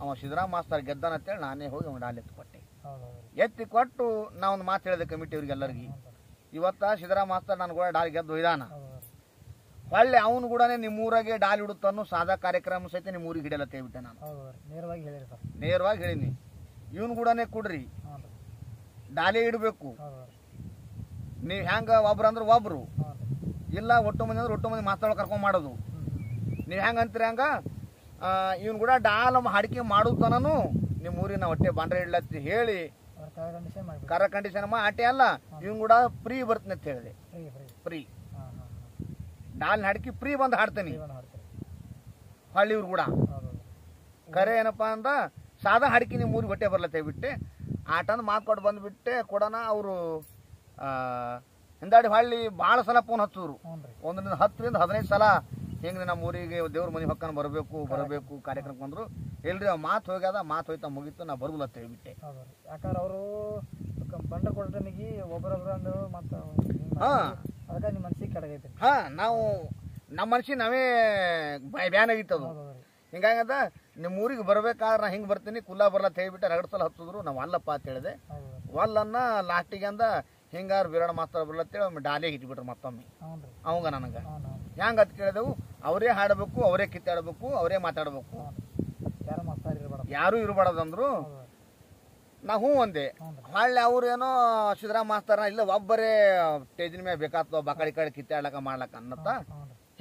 ಅವ ಸಿದ್ದರಾಮ ಮಾಸ್ತರ್ ಗೆದ್ದಾನಂತೇಳಿ ನಾನೇ ಹೋಗಿ ಒಂದು ಡಾಲ್ ಎತ್ತಿ ಕೊಟ್ಟು ನಾ ಒಂದು ಮಾತು ಹೇಳಿದೆ ಕಮಿಟಿಯವ್ರಿಗೆಲ್ಲರಿಗೆ, ಇವತ್ತ ಸಿದ್ದರಾಮ ಮಾಸ್ತರ್ ನಾನು ಕೂಡ ಡಾಲ್ ಗೆದ್ದು ಒಯ್ದಾನ, ಹೊಳ್ಳಿ ಅವನು ಕೂಡ ನಿಮ್ಮೂರಾಗೆ ಡಾಲ್ ಇಡುತ್ತನ್ನು ಸಾದಾ ಕಾರ್ಯಕ್ರಮ ಸಹಿತ ನಿಮ್ಮೂರಿಗೆ ಹಿಡಿಯಲ್ಲ ಹೇಳ್ಬಿಟ್ಟೆ ನಾನು. ನೇರವಾಗಿ ಹೇಳಿನಿ, ಇವನು ಕೂಡ ಕೊಡ್ರಿ, ಡಾಲಿ ಇಡಬೇಕು. ನೀವು ಹೆಂಗ ಒಬ್ರು ಅಂದ್ರೆ ಒಬ್ರು, ಇಲ್ಲ ಒಟ್ಟು ಮಂದಿ ಅಂದ್ರೆ ಒಟ್ಟು ಮಂದಿ ಮಾತಾಡೋ ಕರ್ಕೊಂಡ್ ಮಾಡೋದು. ನೀವು ಹೆಂಗ ಅಂತೀರಿ ಹಂಗ ಇವನು ಕೂಡ ಡಾಲ್ ಹಾಡಿಕೆ ಮಾಡುತ್ತಾನು ನಿಮ್ಮ ಊರಿನ ಹೊಟ್ಟೆ ಬಾಂಡ್ರೆ ಇಡ್ಲತ್ತಿ ಹೇಳಿ ಕರ ಕಂಡೀಷನ್ ಆಟೆ ಅಲ್ಲ, ಇವನ್ ಕೂಡ ಫ್ರೀ ಬರ್ತೀನಿ ಅಂತ ಹೇಳಿದೆ. ಫ್ರೀ ಡಾಲ್ ಹಾಡಿಕೆ ಫ್ರೀ ಬಂದು ಹಾಡ್ತೀನಿ ಹಳ್ಳಿ ಇವ್ರು ಕೂಡ. ಕರೆ ಏನಪ್ಪಾ ಅಂದ ಸಾದಾ ಹಾಡಿಕೆ ನಿಮ್ಮ ಊರಿಗೆ ಹೊಟ್ಟೆ ಬರ್ಲತ್ತೆ ಬಿಟ್ಟೆ ಆಟಂದು ಮಾತು ಕೊಟ್ಟು ಬಂದ್ಬಿಟ್ಟೆ ಕೊಡೋಣ. ಅವರು ಹಿಂದಾಡಿ ಹಳ್ಳಿ ಭಾಳ ಸಲ ಫೋನ್ ಹಚ್ಚಿದ್ರು, 1 ರಿಂದ 10 ರಿಂದ 15 ಸಲ ಹೆಂಗ್ರಿ ನಮ್ಮ ಊರಿಗೆ ದೇವ್ರ ಮನೆ ಹೊಕ್ಕನ ಬರಬೇಕು ಕಾರ್ಯಕ್ರಮಕ್ಕೆ ಬಂದ್ರು. ಇಲ್ರಿ ಅವ್ ಮಾತು ಹೋಗ್ಯದ, ಮಾತು ಹೋಯ್ತಾ ಮುಗೀತು, ನಾ ಬರುದಿಲ್ಲ ಅಂತ ಹೇಳ್ಬಿಟ್ಟೆ. ಯಾಕಂದ್ರೆ ಅವರು ಬಂಡ ಕೊಡ್ತನಿಗೆ ಒಬ್ಬರೊಬ್ರು ಅಂದ್ರು ಮತ್ತು ಅದಕ್ಕೆ ನಿಮ್ಮ ಮನ್ಸಿಗೆ ಕಡಗೈತೆ. ನಾವು ನಮ್ಮ ಮನ್ಸಿಗೆ ನಾವೇ ಬ್ಯಾನ್ ಆಗಿತ್ತದು. ಹಿಂಗಾಗದ ನಿಮ್ಮ ಊರಿಗೆ ಬರ್ಬೇಕಾದ್ರೆ ನಾ ಹಿಂಗೆ ಬರ್ತೀನಿ ಕುಲ್ಲ ಬರ್ಲತ್ತ ಹೇಳ್ಬಿಟ್ಟೆ 2 ಸಲ ಹತ್ತಿದ್ರು. ನಾವು ಅಲ್ಲಪ್ಪ ಅಂತ ಹೇಳಿದೆ. ಒಲ್ಲನ್ನ ಲಾಸ್ಟಿಗೆ ಅಂದ ಹಿಂಗಾರು ಬೀರಣ ಮಾಸ್ತರ್ ಬರ್ಲತ್ತೇಳಿ ಒಮ್ಮೆ ಡಾಲಿಗೆ ಇಟ್ಬಿಟ್ರು ಮತ್ತೊಮ್ಮೆ ಅವಂಗ ನನಗೆ. ಹೆಂಗೆ ಅಂತ ಕೇಳಿದೆವು, ಅವರೇ ಹಾಡಬೇಕು, ಅವರೇ ಕಿತ್ತಾಡಬೇಕು, ಅವರೇ ಮಾತಾಡಬೇಕು, ಯಾರು ಇರಬಾರ್ದಂದ್ರು. ನಾ ಹ್ಞೂ ಅಂದೆ. ಹಳ್ಳಿ ಅವ್ರು ಏನೋ ಸಿದ್ದರಾಮ ಮಾಸ್ತರ್ನ ಇಲ್ಲ ಒಬ್ಬರೇ ಸ್ಟೇಜಿನ ಮೇಲೆ ಬೇಕಾಗ್ತವ ಬಕಡಿ ಕಡೆ ಕಿತ್ತಾಡ್ಲಕ್ಕ ಮಾಡ್ಲಕ್ಕ ಅನ್ನತ್ತ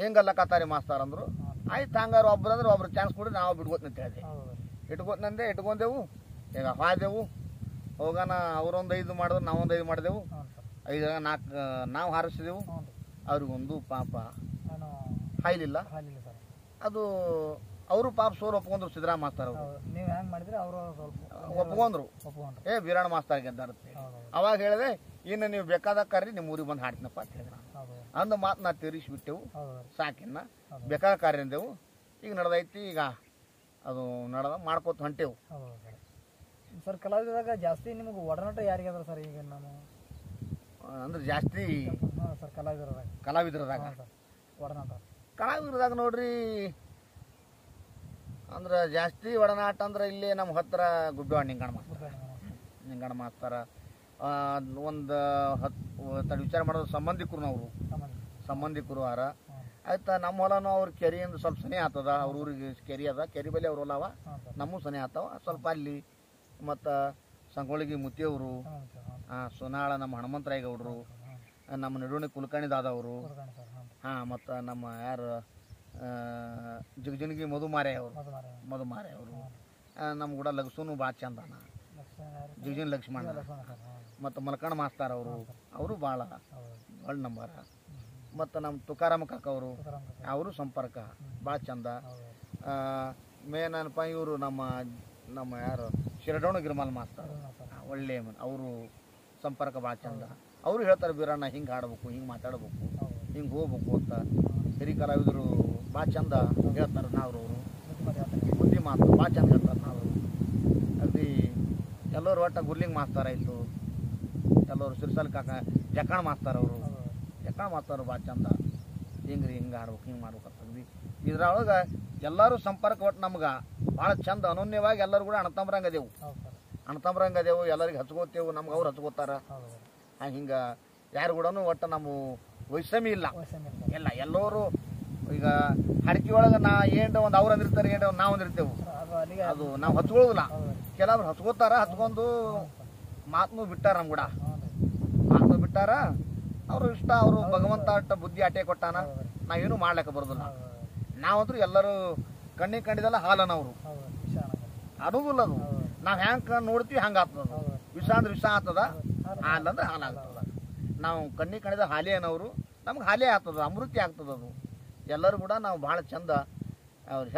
ಹಿಂಗಲ್ಲಕತ್ತಾರಿ ಮಾಸ್ತರ್ ಅಂದ್ರು. ಆಯ್ತು ಹಂಗಾರು ಒಬ್ರು ಅಂದ್ರೆ ಒಬ್ರು ಚಾನ್ಸ್ ಕೊಡಿ, ನಾವು ಬಿಟ್ಕೋತೀನಿ ಅಂತ ಹೇಳಿದೆ. ಇಟ್ಕೊಂಡೆವು. ಈಗ ಹಾದೆವು ಹೋಗೋಣ. ಅವರೊಂದು 5 ಮಾಡಿದ್ರು, ನಾವೊಂದು 5 ಮಾಡಿದೆವು. 5 4 ನಾವು ಹಾರಿಸಿದೆವು. ಅವ್ರಿಗೊಂದು ಪಾಪ ಹಾಯ್ಲಿಲ್ಲ. ಅದು ಅವರು ಪಾಪ ಸೋಲು ಒಪ್ಕೊಂಡ್ರು ಸಿದ್ದರಾಮ ಮಾಸ್ತರ್ ಅವರು. ನೀವು ಹೆಂಗ್ ಮಾಡಿದ್ರೆ ಅವರು ಒಪ್ಕೊಂಡ್ರು, ಬೀರಣ್ಣ ಮಾಸ್ತರ್ ಗೆದ್ದಾರುತ್ತೆ. ಅವಾಗ ಹೇಳಿದೆ, ಇನ್ನು ನೀವು ಬೇಕಾದಾಗ ಕರ್ರಿ ನಿಮ್ಮ ಊರಿಗೆ ಬಂದು ಹಾಡ್ತೀನಪ್ಪ ಅಂತ ಹೇಳಿದ್ರು. ಅಂದ ಮಾತು ನಾ ತೀರಿಸಿಬಿಟ್ಟೆವು. ಸಾಕಿನ್ನ ಬೇಕಾದ ಕಾರ್ಯ ಅಂದೆವು. ಈಗ ನಡೆದೈತಿ, ಈಗ ಅದು ಮಾಡ್ಕೋತ ಹೊಂಟೆವು. ಸರ್ ಕಲಾವಿದರಾಗ ಜಾಸ್ತಿ ನಿಮಗೆ ಒಡನಾಟ ಯಾರಿಗಾದ್ರ ಸರ್? ಈಗ ನಾನು ಅಂದ್ರೆ ಜಾಸ್ತಿ ಸರ್ ಕಲಾವಿದರದಾಗ ಒಡನಾಟ ನೋಡ್ರಿ, ಅಂದ್ರೆ ಜಾಸ್ತಿ ಒಡನಾಟ ಅಂದ್ರೆ ಇಲ್ಲಿ ನಮ್ಮ ಹತ್ರ ಗುಬ್ಬಿವಾಡ ನಿಂಗಣ ಮಾಸ್ತರ ಒಂದು 10 ವಿಚಾರ ಮಾಡೋದು ಸಂಬಂಧಿಕರು ಅವರು ಸಂಬಂಧಿಕರು ಹಾರ ಆಯ್ತಾ. ನಮ್ಮ ಹೊಲನೂ ಅವ್ರ ಕೆರೆಯಿಂದ ಸ್ವಲ್ಪ ಸನಿ ಆಗ್ತದ, ಅವ್ರ ಊರಿಗೆ ಕೆರೆ ಅದ, ಕೆರೆ ಬಳಿ ಅವ್ರ ಹೊಲವ, ನಮ್ಮೂ ಸನಿ ಆಗ್ತಾವ ಸ್ವಲ್ಪ ಅಲ್ಲಿ. ಮತ್ತು ಸಂಗೊಳ್ಳಿಗೆ ಮುತ್ತಿಯವರು, ಸುನಾಳ ನಮ್ಮ ಹನುಮಂತರಾಯ ಗೌಡರು, ನಮ್ಮ ನಡುವಣಿ ಕುಲಕರ್ಣಿ ದಾದವರು, ಮತ್ತು ನಮ್ಮ ಯಾರು ಜಿಗಜಿಣಗಿ ಮಧುಮಾರೆ ಅವರು, ನಮ್ಮ ಕೂಡ ಲಗಸೂನು ಭಾಳ ಚಂದನ, ಜಿಗಜಿನ ಲಕ್ಷ್ಮಣ, ಮತ್ತು ಮಲ್ಕಣ್ಣ ಮಾಸ್ತಾರ್ ಅವರು ಭಾಳ ಒಳ್ಳೆ ನಂಬರ. ಮತ್ತು ನಮ್ಮ ತುಕಾರಾಮ ಕಾಕ ಅವರು ಸಂಪರ್ಕ ಭಾಳ ಚಂದ. ಮೇನ್ ಏನಪ್ಪ ಇವರು ನಮ್ಮ ಯಾರು ಶಿರಡೋಣ ಗಿರ್ಮಲ್ ಮಾಸ್ತಾರ ಒಳ್ಳೆ ಅವರು ಸಂಪರ್ಕ ಭಾಳ ಚಂದ. ಅವರು ಹೇಳ್ತಾರೆ ಬೀರಣ್ಣ ಹಿಂಗೆ ಆಡ್ಬೇಕು, ಹಿಂಗೆ ಮಾತಾಡ್ಬೇಕು, ಹಿಂಗೆ ಹೋಗ್ಬೇಕು ಅಂತ. ಹಿರಿ ಕಲಾವಿದರು ಭಾಳ ಚಂದ ಹೇಳ್ತಾರೆ. ಅವರು ಬುದ್ಧಿ ಮಾತು ಭಾಳ ಚಂದ ಹೇಳ್ತಾರೆ. ನಾವು ಅಗದಿ ಎಲ್ಲರೂ ಒಟ್ಟು ಗುರ್ಲಿಂಗ್ ಮಾಸ್ತಾರ ಆಯಿತು, ಎಲ್ಲರು ಸಿರ್ಸಲ್ ಕಾಕ ಜಕ್ಕಣ ಮಾಸ್ತಾರ ಜಕ್ಕಣ ಮಾಸ್ತರು ಭಾಳ ಚಂದ. ಹಿಂಗೆ ಆಡ್ಬೇಕು, ಹಿಂಗೆ ಮಾಡ್ಬೇಕು ಅಂತಂದು ಇದ್ರೊಳಗೆ ಎಲ್ಲರೂ ಸಂಪರ್ಕ ಒಟ್ಟು ನಮ್ಗೆ ಭಾಳ ಚಂದ ಅನನ್ಯವಾಗಿ ಎಲ್ಲರೂ ಕೂಡ ಅಣ್ಣತಂಬ್ರಂಗ ಅದೇವು. ಹೌದು ಸರ್. ಅಣ್ಣತಂಬ್ರಂಗ ಅದೇವು, ಎಲ್ಲರಿಗೆ ಹಚ್ಕೋತೇವು, ನಮ್ಗೆ ಅವ್ರು ಹಚ್ಕೋತಾರ. ಹೌದು ಸರ್. ಹಿಂಗೆ ಯಾರು ಕೂಡ ಒಟ್ಟು ನಮ್ಮ ವೈಷಮ್ಯ ಇಲ್ಲ. ವೈಷಮ್ಯ ಇಲ್ಲ. ಎಲ್ಲ ಎಲ್ಲರೂ ಈಗ ಅಡಿಕೆ ಒಳಗೆ ನಾ ಏನು ಒಂದು ಅವ್ರು ಅಂದಿರ್ತಾರೆ, ಏನು ನಾವು ಅಂದಿರ್ತೇವೆ. ಅದು ಅಲ್ಲಿಗೆ ಅದು ನಾವು ಹಚ್ಕೊಳ್ಳೋದಿಲ್ಲ. ಹೌದು ರೀ. ಕೆಲವ್ರು ಹಚ್ಕೋತಾರ, ಹಚ್ಕೊಂಡು ಮಾತನ್ನು ಬಿಟ್ಟಾರ. ನಮ್ಮ ಕೂಡ ಹೌದು ರೀ. ಮಾತನ್ನು ಬಿಟ್ಟಾರ. ಅವರು ಇಷ್ಟ, ಅವರು ಭಗವಂತ ಅಟ್ಟ ಬುದ್ಧಿ ಆಟೆ ಕೊಟ್ಟಾನ. ಹೌದು ರೀ. ನಾವೇನು ಮಾಡ್ಲಿಕ್ಕೆ ಬರೋದಿಲ್ಲ. ಹೌದು ರೀ. ನಾವಂತೂ ಎಲ್ಲರೂ ಕಣ್ಣಿಗೆ ಕಂಡಿದ್ದಲ್ಲ ಹಾಲನವರು ಹೌದು ರೀ. ವಿಷ ಅನ್ನೋದು. ಅನ್ನೋದಿಲ್ಲ. ಅದು ಹೌದು ರೀ. ನಾವು ಹೆಂಗೆ ನೋಡ್ತೀವಿ ಹಂಗೆ ಆಗ್ತದ. ಹೌದು ರೀ. ವಿಷ ಅಂದ್ರೆ ವಿಷ ಆಗ್ತದ, ಹಾಲು ಹಾಲಂದ್ರೆ ಹಾಲಾಗ್ತದ. ನಾವು ಕಣ್ಣಿಗೆ ಕಂಡಿದ ಹಾಲೇ ಅನ್ನೋರು ನಮ್ಗೆ ಹಾಲೇ ಆಗ್ತದ, ಅಮೃತಿ ಆಗ್ತದ. ಅದು ಎಲ್ಲರೂ ಕೂಡ ನಾವು ಭಾಳ ಚಂದ. ಅವ್ರು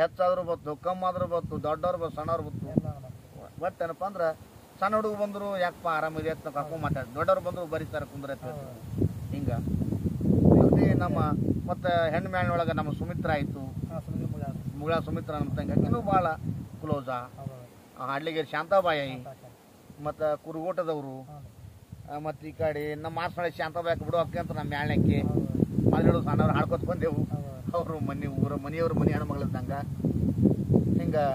ಹೆಚ್ಚಾದ್ರೂ ಬತ್ತು, ಕಮ್ಮಾದ್ರೂ ಬತ್ತು, ದೊಡ್ಡವ್ರು ಬತ್ತು, ಸಣ್ಣವ್ರು ಬತ್ತು. ಎಲ್ಲ ಮಾಡೋದು. ಬಟ್ ಏನಪ್ಪ ಅಂದ್ರೆ ಸಣ್ಣ ಹುಡುಗ ಬಂದರು ಯಾಕಪ್ಪ ಆರಾಮಿದೆ ಅಂತ ಕರ್ಕೊಂಡು ಮಾತಾಡಿ, ದೊಡ್ಡವ್ರು ಬಂದರು ಬರೀತಾರೆ ಕುಂದ್ರೆ ಹಿಂಗೆ. ಇಲ್ಲಿ ನಮ್ಮ ಮತ್ತು ಹೆಣ್ಣು ಮ್ಯಾಲಿನೊಳಗೆ ನಮ್ಮ ಸುಮಿತ್ರ ಆಯಿತು, ಹಾಂ ಸುಮ್ಮನೆ ಮುಗ. ಮುಗಳ ಸುಮಿತ್ರ ನಮ್ಮ ತಂಗಿ ಇನ್ನೂ ಭಾಳ ಕ್ಲೋಸ. ಹೌದು ರೀ. ಹಳ್ಳಿಗೇರಿ ಶಾಂತಾಬಾಯಿ ಸಾಕು. ಮತ್ತು ಕುರುಗೋಟದವರು. ಹೌದು. ಮತ್ತು ಈ ಕಡೆ ನಮ್ಮ ಮಾರ್ಸ್ನಳ್ಳಿ ಶಾಂತಾಬಾಯಿ ಬಿಡು ಅಕ್ಕೆ ಅಂತ ನಮ್ಮ ಮ್ಯಾಳಕ್ಕೆ ಹೌದು. ಮನೆಗಳು ಸಣ್ಣವ್ರು ಹಾಡ್ಕೊತ ಬಂದೆವು. ಹೌದು. ಅವರು ಮನೆಯವ್ರ ಮನೆ ಹೆಣ್ಮಗಳದ್ದಂಗ ಹಿಂಗೆ.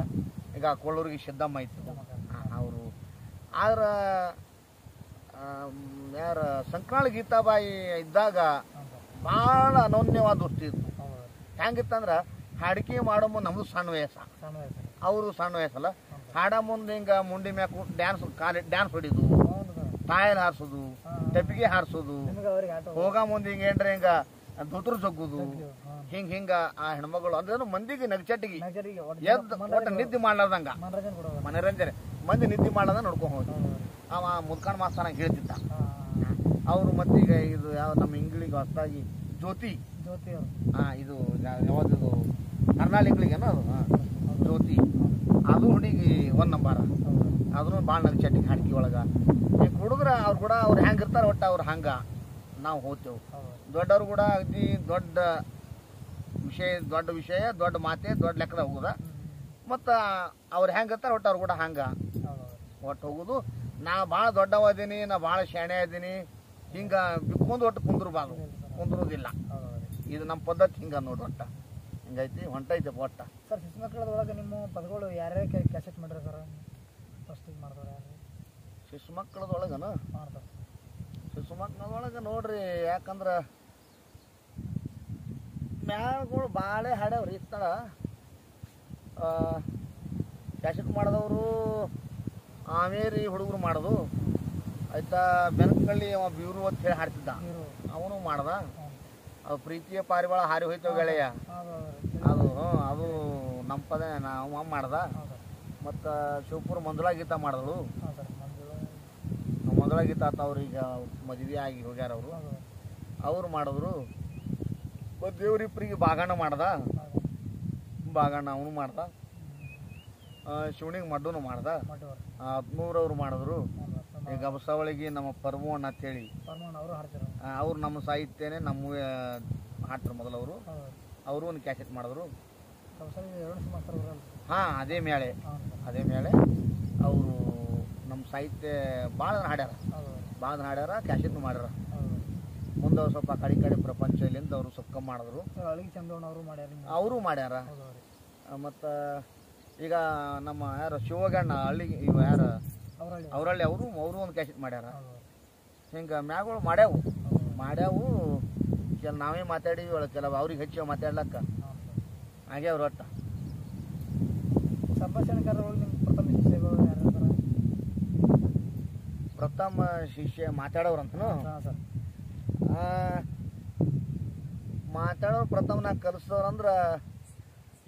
ಈಗ ಕೊಳ್ಳೂರಿಗೆ ಸಿದ್ದಮ್ಮ ಇತ್ತು ಅವರು. ಆದ್ರೆ ಯಾರ ಸಂಕ್ರಾಳ ಗೀತಾಬಾಯಿ ಇದ್ದಾಗ ಭಾಳ ಅನನ್ಯವಾದ ದೃಷ್ಟಿ ಇತ್ತು. ಹೌದು. ಹೆಂಗಿತ್ತಂದ್ರೆ ಅಡಿಕೆ ಮಾಡೋ ಮುಂದೆ ನಮ್ಮದು ಸಣ್ಣ ವಯಸ್ಸ, ಸಣ್ಣ ವಯಸ್ಸು. ಅವರು ಸಣ್ಣ ವಯಸ್ಸಲ್ಲ. ಹಾಡ ಮುಂದೆ ಹಿಂಗೆ ಮುಂಡಿ ಮ್ಯಾಕು ಡ್ಯಾನ್ಸ್ ಹೊಡಿದು, ಹೌದು ಸರ್. ತಾಯಲ್ ಹಾರಿಸೋದು, ಟೆಪಿಗೆ ಹಾರಿಸೋದು, ನಿಮ್ಗೆ ಅವ್ರಿಗೆ ಆಟ ಹೋಗ ಮುಂದೆ ಹಿಂಗೆ ಏನ್ರಿ ಹಿಂಗೆ ಧೋತ್ರ ಜಗ್ಗುದು, ಹಾಂ. ಹಿಂಗೆ ಆ ಹೆಣ್ಮಗಳು ಅಂದ್ರೆ ಮಂದಿಗೆ ನಗಚಟ್ಟಿಗೆ ನಗರಿಗೆ ಎದ್ದು ಒಟ್ಟು ನಿದ್ದೆ ಮಾಡ್ಲಾರ್ದಂಗ ಮನರಂಜನೆ ಕೊಡೋದು. ಮನರಂಜನೆ, ಮಂದಿ ನಿದ್ದೆ ಮಾಡ್ಲಾರ್ದ ನೋಡ್ಕೊಂಡು ಹೋಗಿ ಹೌದು. ಅವ ಮುದ್ಕಂಡ್ ಮಾಸ್ತನ ಹೇಳ್ತಿದ್ದ. ಹಾಂ. ಅವರು ಮತ್ತೀಗ ಇದು ಯಾವ ನಮ್ಮ ಇಂಗ್ಲಿಗೆ ಹೊಸದಾಗಿ ಜ್ಯೋತಿ, ಜ್ಯೋತಿ ಅವರು. ಇದು ಯಾವ್ದು ಕರ್ನಾಳ ಇಂಗ್ಲಿಗೇನೋ ಅದು, ಜ್ಯೋತಿ, ಅದು ಹುಡುಗಿ 1 ನಂಬರ. ಹೌದು. ಅದನ್ನು ಭಾಳ ನಗಚಟ್ಟಿಗೆ ಹಾಡ್ಕಿ ಒಳಗೆ ಈಗ ಹುಡುಗ್ರ ಅವ್ರು ಕೂಡ ಅವ್ರು ಹೆಂಗೆ ಇರ್ತಾರೆ ಒಟ್ಟು ಅವ್ರು ಹಂಗೆ ನಾವು ಹೋಗ್ತೇವೆ. ಹೌದು. ದೊಡ್ಡವ್ರು ಕೂಡ ಅಗದಿ ದೊಡ್ಡ ವಿಷಯ ದೊಡ್ಡ ಮಾತೆ ದೊಡ್ಡ ಲೆಕ್ಕದಾಗ ಹೋಗುದ. ಮತ್ತು ಅವ್ರು ಹೆಂಗೆ ಇರ್ತಾರೆ ಒಟ್ಟು ಅವ್ರು ಕೂಡ ಹಂಗೆ ಹೌದು. ಒಟ್ಟು ಹೋಗುದು. ನಾ ಭಾಳ ದೊಡ್ಡವ ಅದೀನಿ, ನಾ ಭಾಳ ಶಾಣೆ ಅದೀನಿ ಹಿಂಗೆ ಬಿಕ್ಕೊಂಡು ಒಟ್ಟು ಕುಂದ್ರಬಾರ್ದು, ಕುಂದ್ರೋದಿಲ್ಲ. ಹೌದು. ಇದು ನಮ್ಮ ಪದ್ಧತಿ ಹಿಂಗೆ ನೋಡಿ. ಒಟ್ಟು ಹಿಂಗೈತಿ ಹೊಂಟೈತೆ ಒಟ್ಟ. ಸರ್ ಶಿಶುಮಕ್ಕಳದೊಳಗೆ ನಿಮ್ಮ ಪದಗಳು ಯಾರ್ಯಾರು ಕ್ಯಾಸೆಟ್ ಮಾಡ್ರಿ ಸರ್? ಫಸ್ಟಿಗೆ ಮಾಡ್ತಾರೆ ಯಾರು? ಶಿಶು ಮಕ್ಕಳದೊಳಗನ ಮಾಡ್ತಾರೆ. ಶಿಶು ಮಕ್ಕಳದೊಳಗೆ ನೋಡ್ರಿ, ಯಾಕಂದ್ರೆ ಮ್ಯಾಳ್ಗಳು ಭಾಳ ಹಾಡ್ಯಾವ್ರಿ. ಇತ್ತಳ ಕ್ಯಾಸೆಟ್ ಮಾಡಿದವರು ಆಮೇರಿ ಹುಡುಗರು ಮಾಡೋದು ಆಯ್ತಾ. ಬೆನಕಳ್ಳಿ ಅವ ಬ್ಯೂರು ಅಂತ ಹೇಳಿ ಹಾಡ್ತಿದ್ದ, ಇವರು. ಅವನು ಮಾಡ್ದ. ಅದು ಪ್ರೀತಿಯ ಪಾರಿವಾಳ ಹಾರಿ ಹೋಯ್ತವ ಗೆಳೆಯ, ಹೌದು. ಅದು ಅದು ನಮ್ಮ ಪದ ನಾವು ಮಾಡ್ದ. ಹೌದು. ಮತ್ತು ಶಿವಪುರ ಮಂಜುಳಾ ಗೀತಾ ಮಾಡಿದಳು. ಹಾಂ ಸರ್. ಮಂಜುಳ. ಮಂಜುಳಾ ಗೀತಾ ಅಂತ ಅವ್ರೀಗ ಮದುವೆ ಆಗಿ ಹೋಗ್ಯಾರ ಅವರು. ಹೌದು. ಅವ್ರು ಮಾಡಿದ್ರು. ಮತ್ತು ದೇವ್ರಿಪ್ರಿಗೆ ಬಾಗಣ್ಣ ಮಾಡ್ದ, ಹೌದು. ಬಾಗಣ್ಣ ಅವನು ಮಾಡ್ದ. ಶಿವನಿಗೆ ಮಡ್ಡೂ ಮಾಡ್ದ. ಮಟ್ಟವರು. 13 ಅವ್ರು ಮಾಡಿದ್ರು. ಈಗ ಬಸವಳಿಗೆ ನಮ್ಮ ಪರಮಣ್ಣ ಅಂತೇಳಿ ಪರ್ಮಣ್ಣ ಅವರು ಹಾಡ್ತಾರೆ. ಅವ್ರು ನಮ್ಮ ಸಾಹಿತ್ಯನೇ ನಮ್ಮ ಹಾಡ್ತಾರೆ ಮೊದಲವರು. ಹೌದು. ಅವರು ಒಂದು ಕ್ಯಾಸೆಟ್ ಮಾಡಿದ್ರು. ಸರ್ 2 ಮಾಸ್ತರ್ ಬರಲ್ಲ. ಹಾಂ, ಅದೇ ಮೇಳೆ, ಹೌದು. ಅದೇ ಮೇಳೆ ಅವರು ನಮ್ಮ ಸಾಹಿತ್ಯ ಭಾಳ ಹಾಡ್ಯಾರ, ಹೌದು. ಭಾಳ ಹಾಡ್ಯಾರ, ಕ್ಯಾಸೆಟ್ನು ಮಾಡ್ಯಾರ. ಹೌದು. ಮುಂದೆ ಅವ್ರು ಸ್ವಲ್ಪ ಕಡೆ ಪ್ರಪಂಚ ಇಲ್ಲಿಂದ ಅವರು ಸ್ವಲ್ಪ ಕಮ್ಮಿ ಮಾಡಿದ್ರು. ಸರ್ ಅಳಿಗೆ ಚಂದವಣ್ಣ ಅವರು ಮಾಡ್ಯಾರ. ಅವರು ಮಾಡ್ಯಾರ. ಹೌದು ರೀ. ಮತ್ತು ಈಗ ನಮ್ಮ ಯಾರು ಶಿವಗಣ್ಣ ಹಳ್ಳಿಗೆ ಇವ ಯಾರು ಅವರಳ್ಳಿ. ಅವರಳ್ಳಿ ಅವರು ಒಂದು ಕ್ಯಾಸೆಟ್ ಮಾಡ್ಯಾರ. ಹೌದು. ಹಿಂಗೆ ಮ್ಯಾಗಳು ಮಾಡ್ಯಾವು. ಕೆಲ ನಾವೇ ಮಾತಾಡಿವಿ, ಒಳಗೆ ಕೆಲವು ಅವ್ರಿಗೆ ಹೆಚ್ಚು ಮಾತಾಡ್ಲಕ್ಕ ಹಾಗೆ ಅವ್ರು ಒಟ್ಟು. ಸಂಭಾಷಣೆಗಾರರೊಳಗೆ ನಿಮ್ಮ ಪ್ರಥಮ ಶಿಷ್ಯಗಳು ಯಾರು ಇರ್ತಾರೆ? ಪ್ರಥಮ ಶಿಷ್ಯ ಮಾತಾಡೋರಂತನು. ಹಾಂ ಸರ್. ಮಾತಾಡೋರು ಪ್ರಥಮನಾಗ ಕಲಿಸೋರಂದ್ರೆ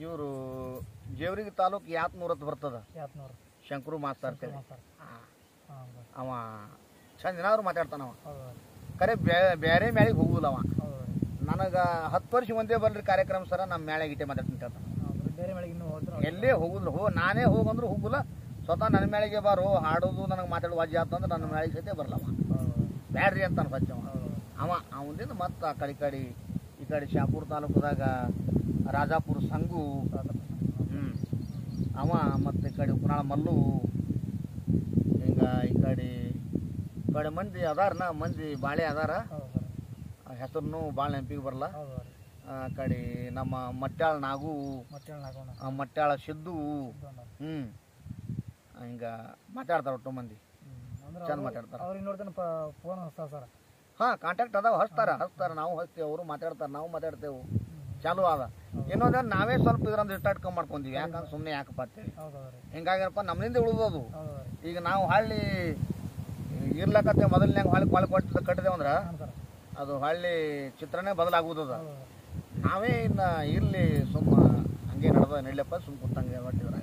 ಇವರು ಜೇವರಿಗೆ ತಾಲೂಕು ಯಾತ್ನೂರತ್ತು ಬರ್ತದ, ಯಾತ್ನೂರು ಶಂಕರು ಮಾಸ್ತರ್ ಅಂತೇಳಿ. ಮಾಸ್ತರ್. ಹಾಂ. ಅವ ಚಂದ ಏನಾದ್ರು ಮಾತಾಡ್ತಾನವ. ಹೌದು. ಖರೆ ಬೇರೆ ಮ್ಯಾಳಿಗೆ ಹೋಗುದಿಲ್ಲ ಅವ. ಹೌದು. ನನಗೆ 10 ವರ್ಷ ಒಂದೇ ಬರ್ರಿ ಕಾರ್ಯಕ್ರಮ ಸರ ನಮ್ಮ ಮ್ಯಾಳೆ ಗೀಟೆ ಮಾತಾಡ್ತಿಂತ. ಹೌದು. ಬೇರೆ ಮೇಳಿಗೆ ಇನ್ನೂ ಹೋದ್ರೆ ಎಲ್ಲೇ ಹೋಗುದ್ರು ನಾನೇ ಹೋಗಂದ್ರು ಹೋಗುಲ್ಲ. ಸ್ವತಃ ನನ್ನ ಮ್ಯಾಳಿಗೆ ಬಾರೋ, ಹಾಡೋದು ನನಗೆ ಮಾತಾಡೋ ವಾಜ್ಯ ಆತಂದ್ರೆ ನನ್ನ ಮ್ಯಾಳಿಗೆ ಸಹಿತ ಬರಲ್ಲವ. ಹೌದು. ಬ್ಯಾಡ್ರಿ ಅಂತಾನೆ ಸಚ್ಚವ ಹೌದು. ಅವನಿಂದ ಮತ್ತು ಆ ಕಡೆ ಈ ಕಡೆ ಶಾಪುರ ತಾಲೂಕದಾಗ ರಾಜಾಪುರ ಸಂಗು, ಅವ ಮತ್ತು ಈ ಕಡೆ ಉಪನಾಳ ಮಲ್ಲು, ಹಿಂಗೆ ಈ ಕಡೆ ಮಂದಿ ಅದಾರನ, ಮಂದಿ ಬಾಳೆ ಅದಾರ. ಹೌದು ಸರ್. ಹೆಸರು ಭಾಳ ನೆನಪಿಗೆ ಬರಲ್ಲ. ಹೌದು. ಆ ಕಡೆ ನಮ್ಮ ಮಟ್ಯಾಳ ನಾಗು, ಮಟ್ಯಾಳ ಸಿದ್ದು, ಹಿಂಗೆ ಮಾತಾಡ್ತಾರೆ ಒಟ್ಟು ಮಂದಿ ಚಂದ ಮಾತಾಡ್ತಾರೆ. ಅವ್ರಿಗೆ ನೋಡ್ತಾನೆ ಫೋನ್ ಹಚ್ತಾವ ಸರ್. ಹಾಂ ಕಾಂಟ್ಯಾಕ್ಟ್ ಅದಾವ, ಹಚ್ತಾರೆ, ನಾವು ಹಚ್ತೇವೆ, ಅವರು ಮಾತಾಡ್ತಾರೆ, ನಾವು ಮಾತಾಡ್ತೇವೆ, ಚಾಲು ಅದ. ಇನ್ನೊಂದ್ರೆ ನಾವೇ ಸ್ವಲ್ಪ ಇದ್ರಂದ್ರೆ ಇಟ್ಟಾಡ್ಕೊಂಡ್ ಮಾಡ್ಕೊಂತೀವಿ, ಯಾಕಂದ್ರೆ ಸುಮ್ಮನೆ ಯಾಕಪ್ಪ ಅಂತೇಳಿ. ಹಿಂಗಾಗ್ಯಪ್ಪ ನಮ್ಮಿಂದ ಉಳಿದೋದು. ಈಗ ನಾವು ಹಳ್ಳಿ ಇರ್ಲಕತ್ತೆ ಮೊದಲನ್ಯಾಗ ಹಳ್ಳಿ ಕಟ್ಟಿದೇವು ಅಂದ್ರೆ ಅದು ಹಳ್ಳಿ ಚಿತ್ರನೇ ಬದಲಾಗುವುದದ. ನಾವೇ ಇನ್ನು ಇರಲಿ ಸುಮ್ಮ ಹಂಗೆ ನಡೆದ ನಡಿಲಪ್ಪ ಸುಮ್ಮ ಕೂತಂಗೆ ಹೊಟ್ಟಿವ್ರ.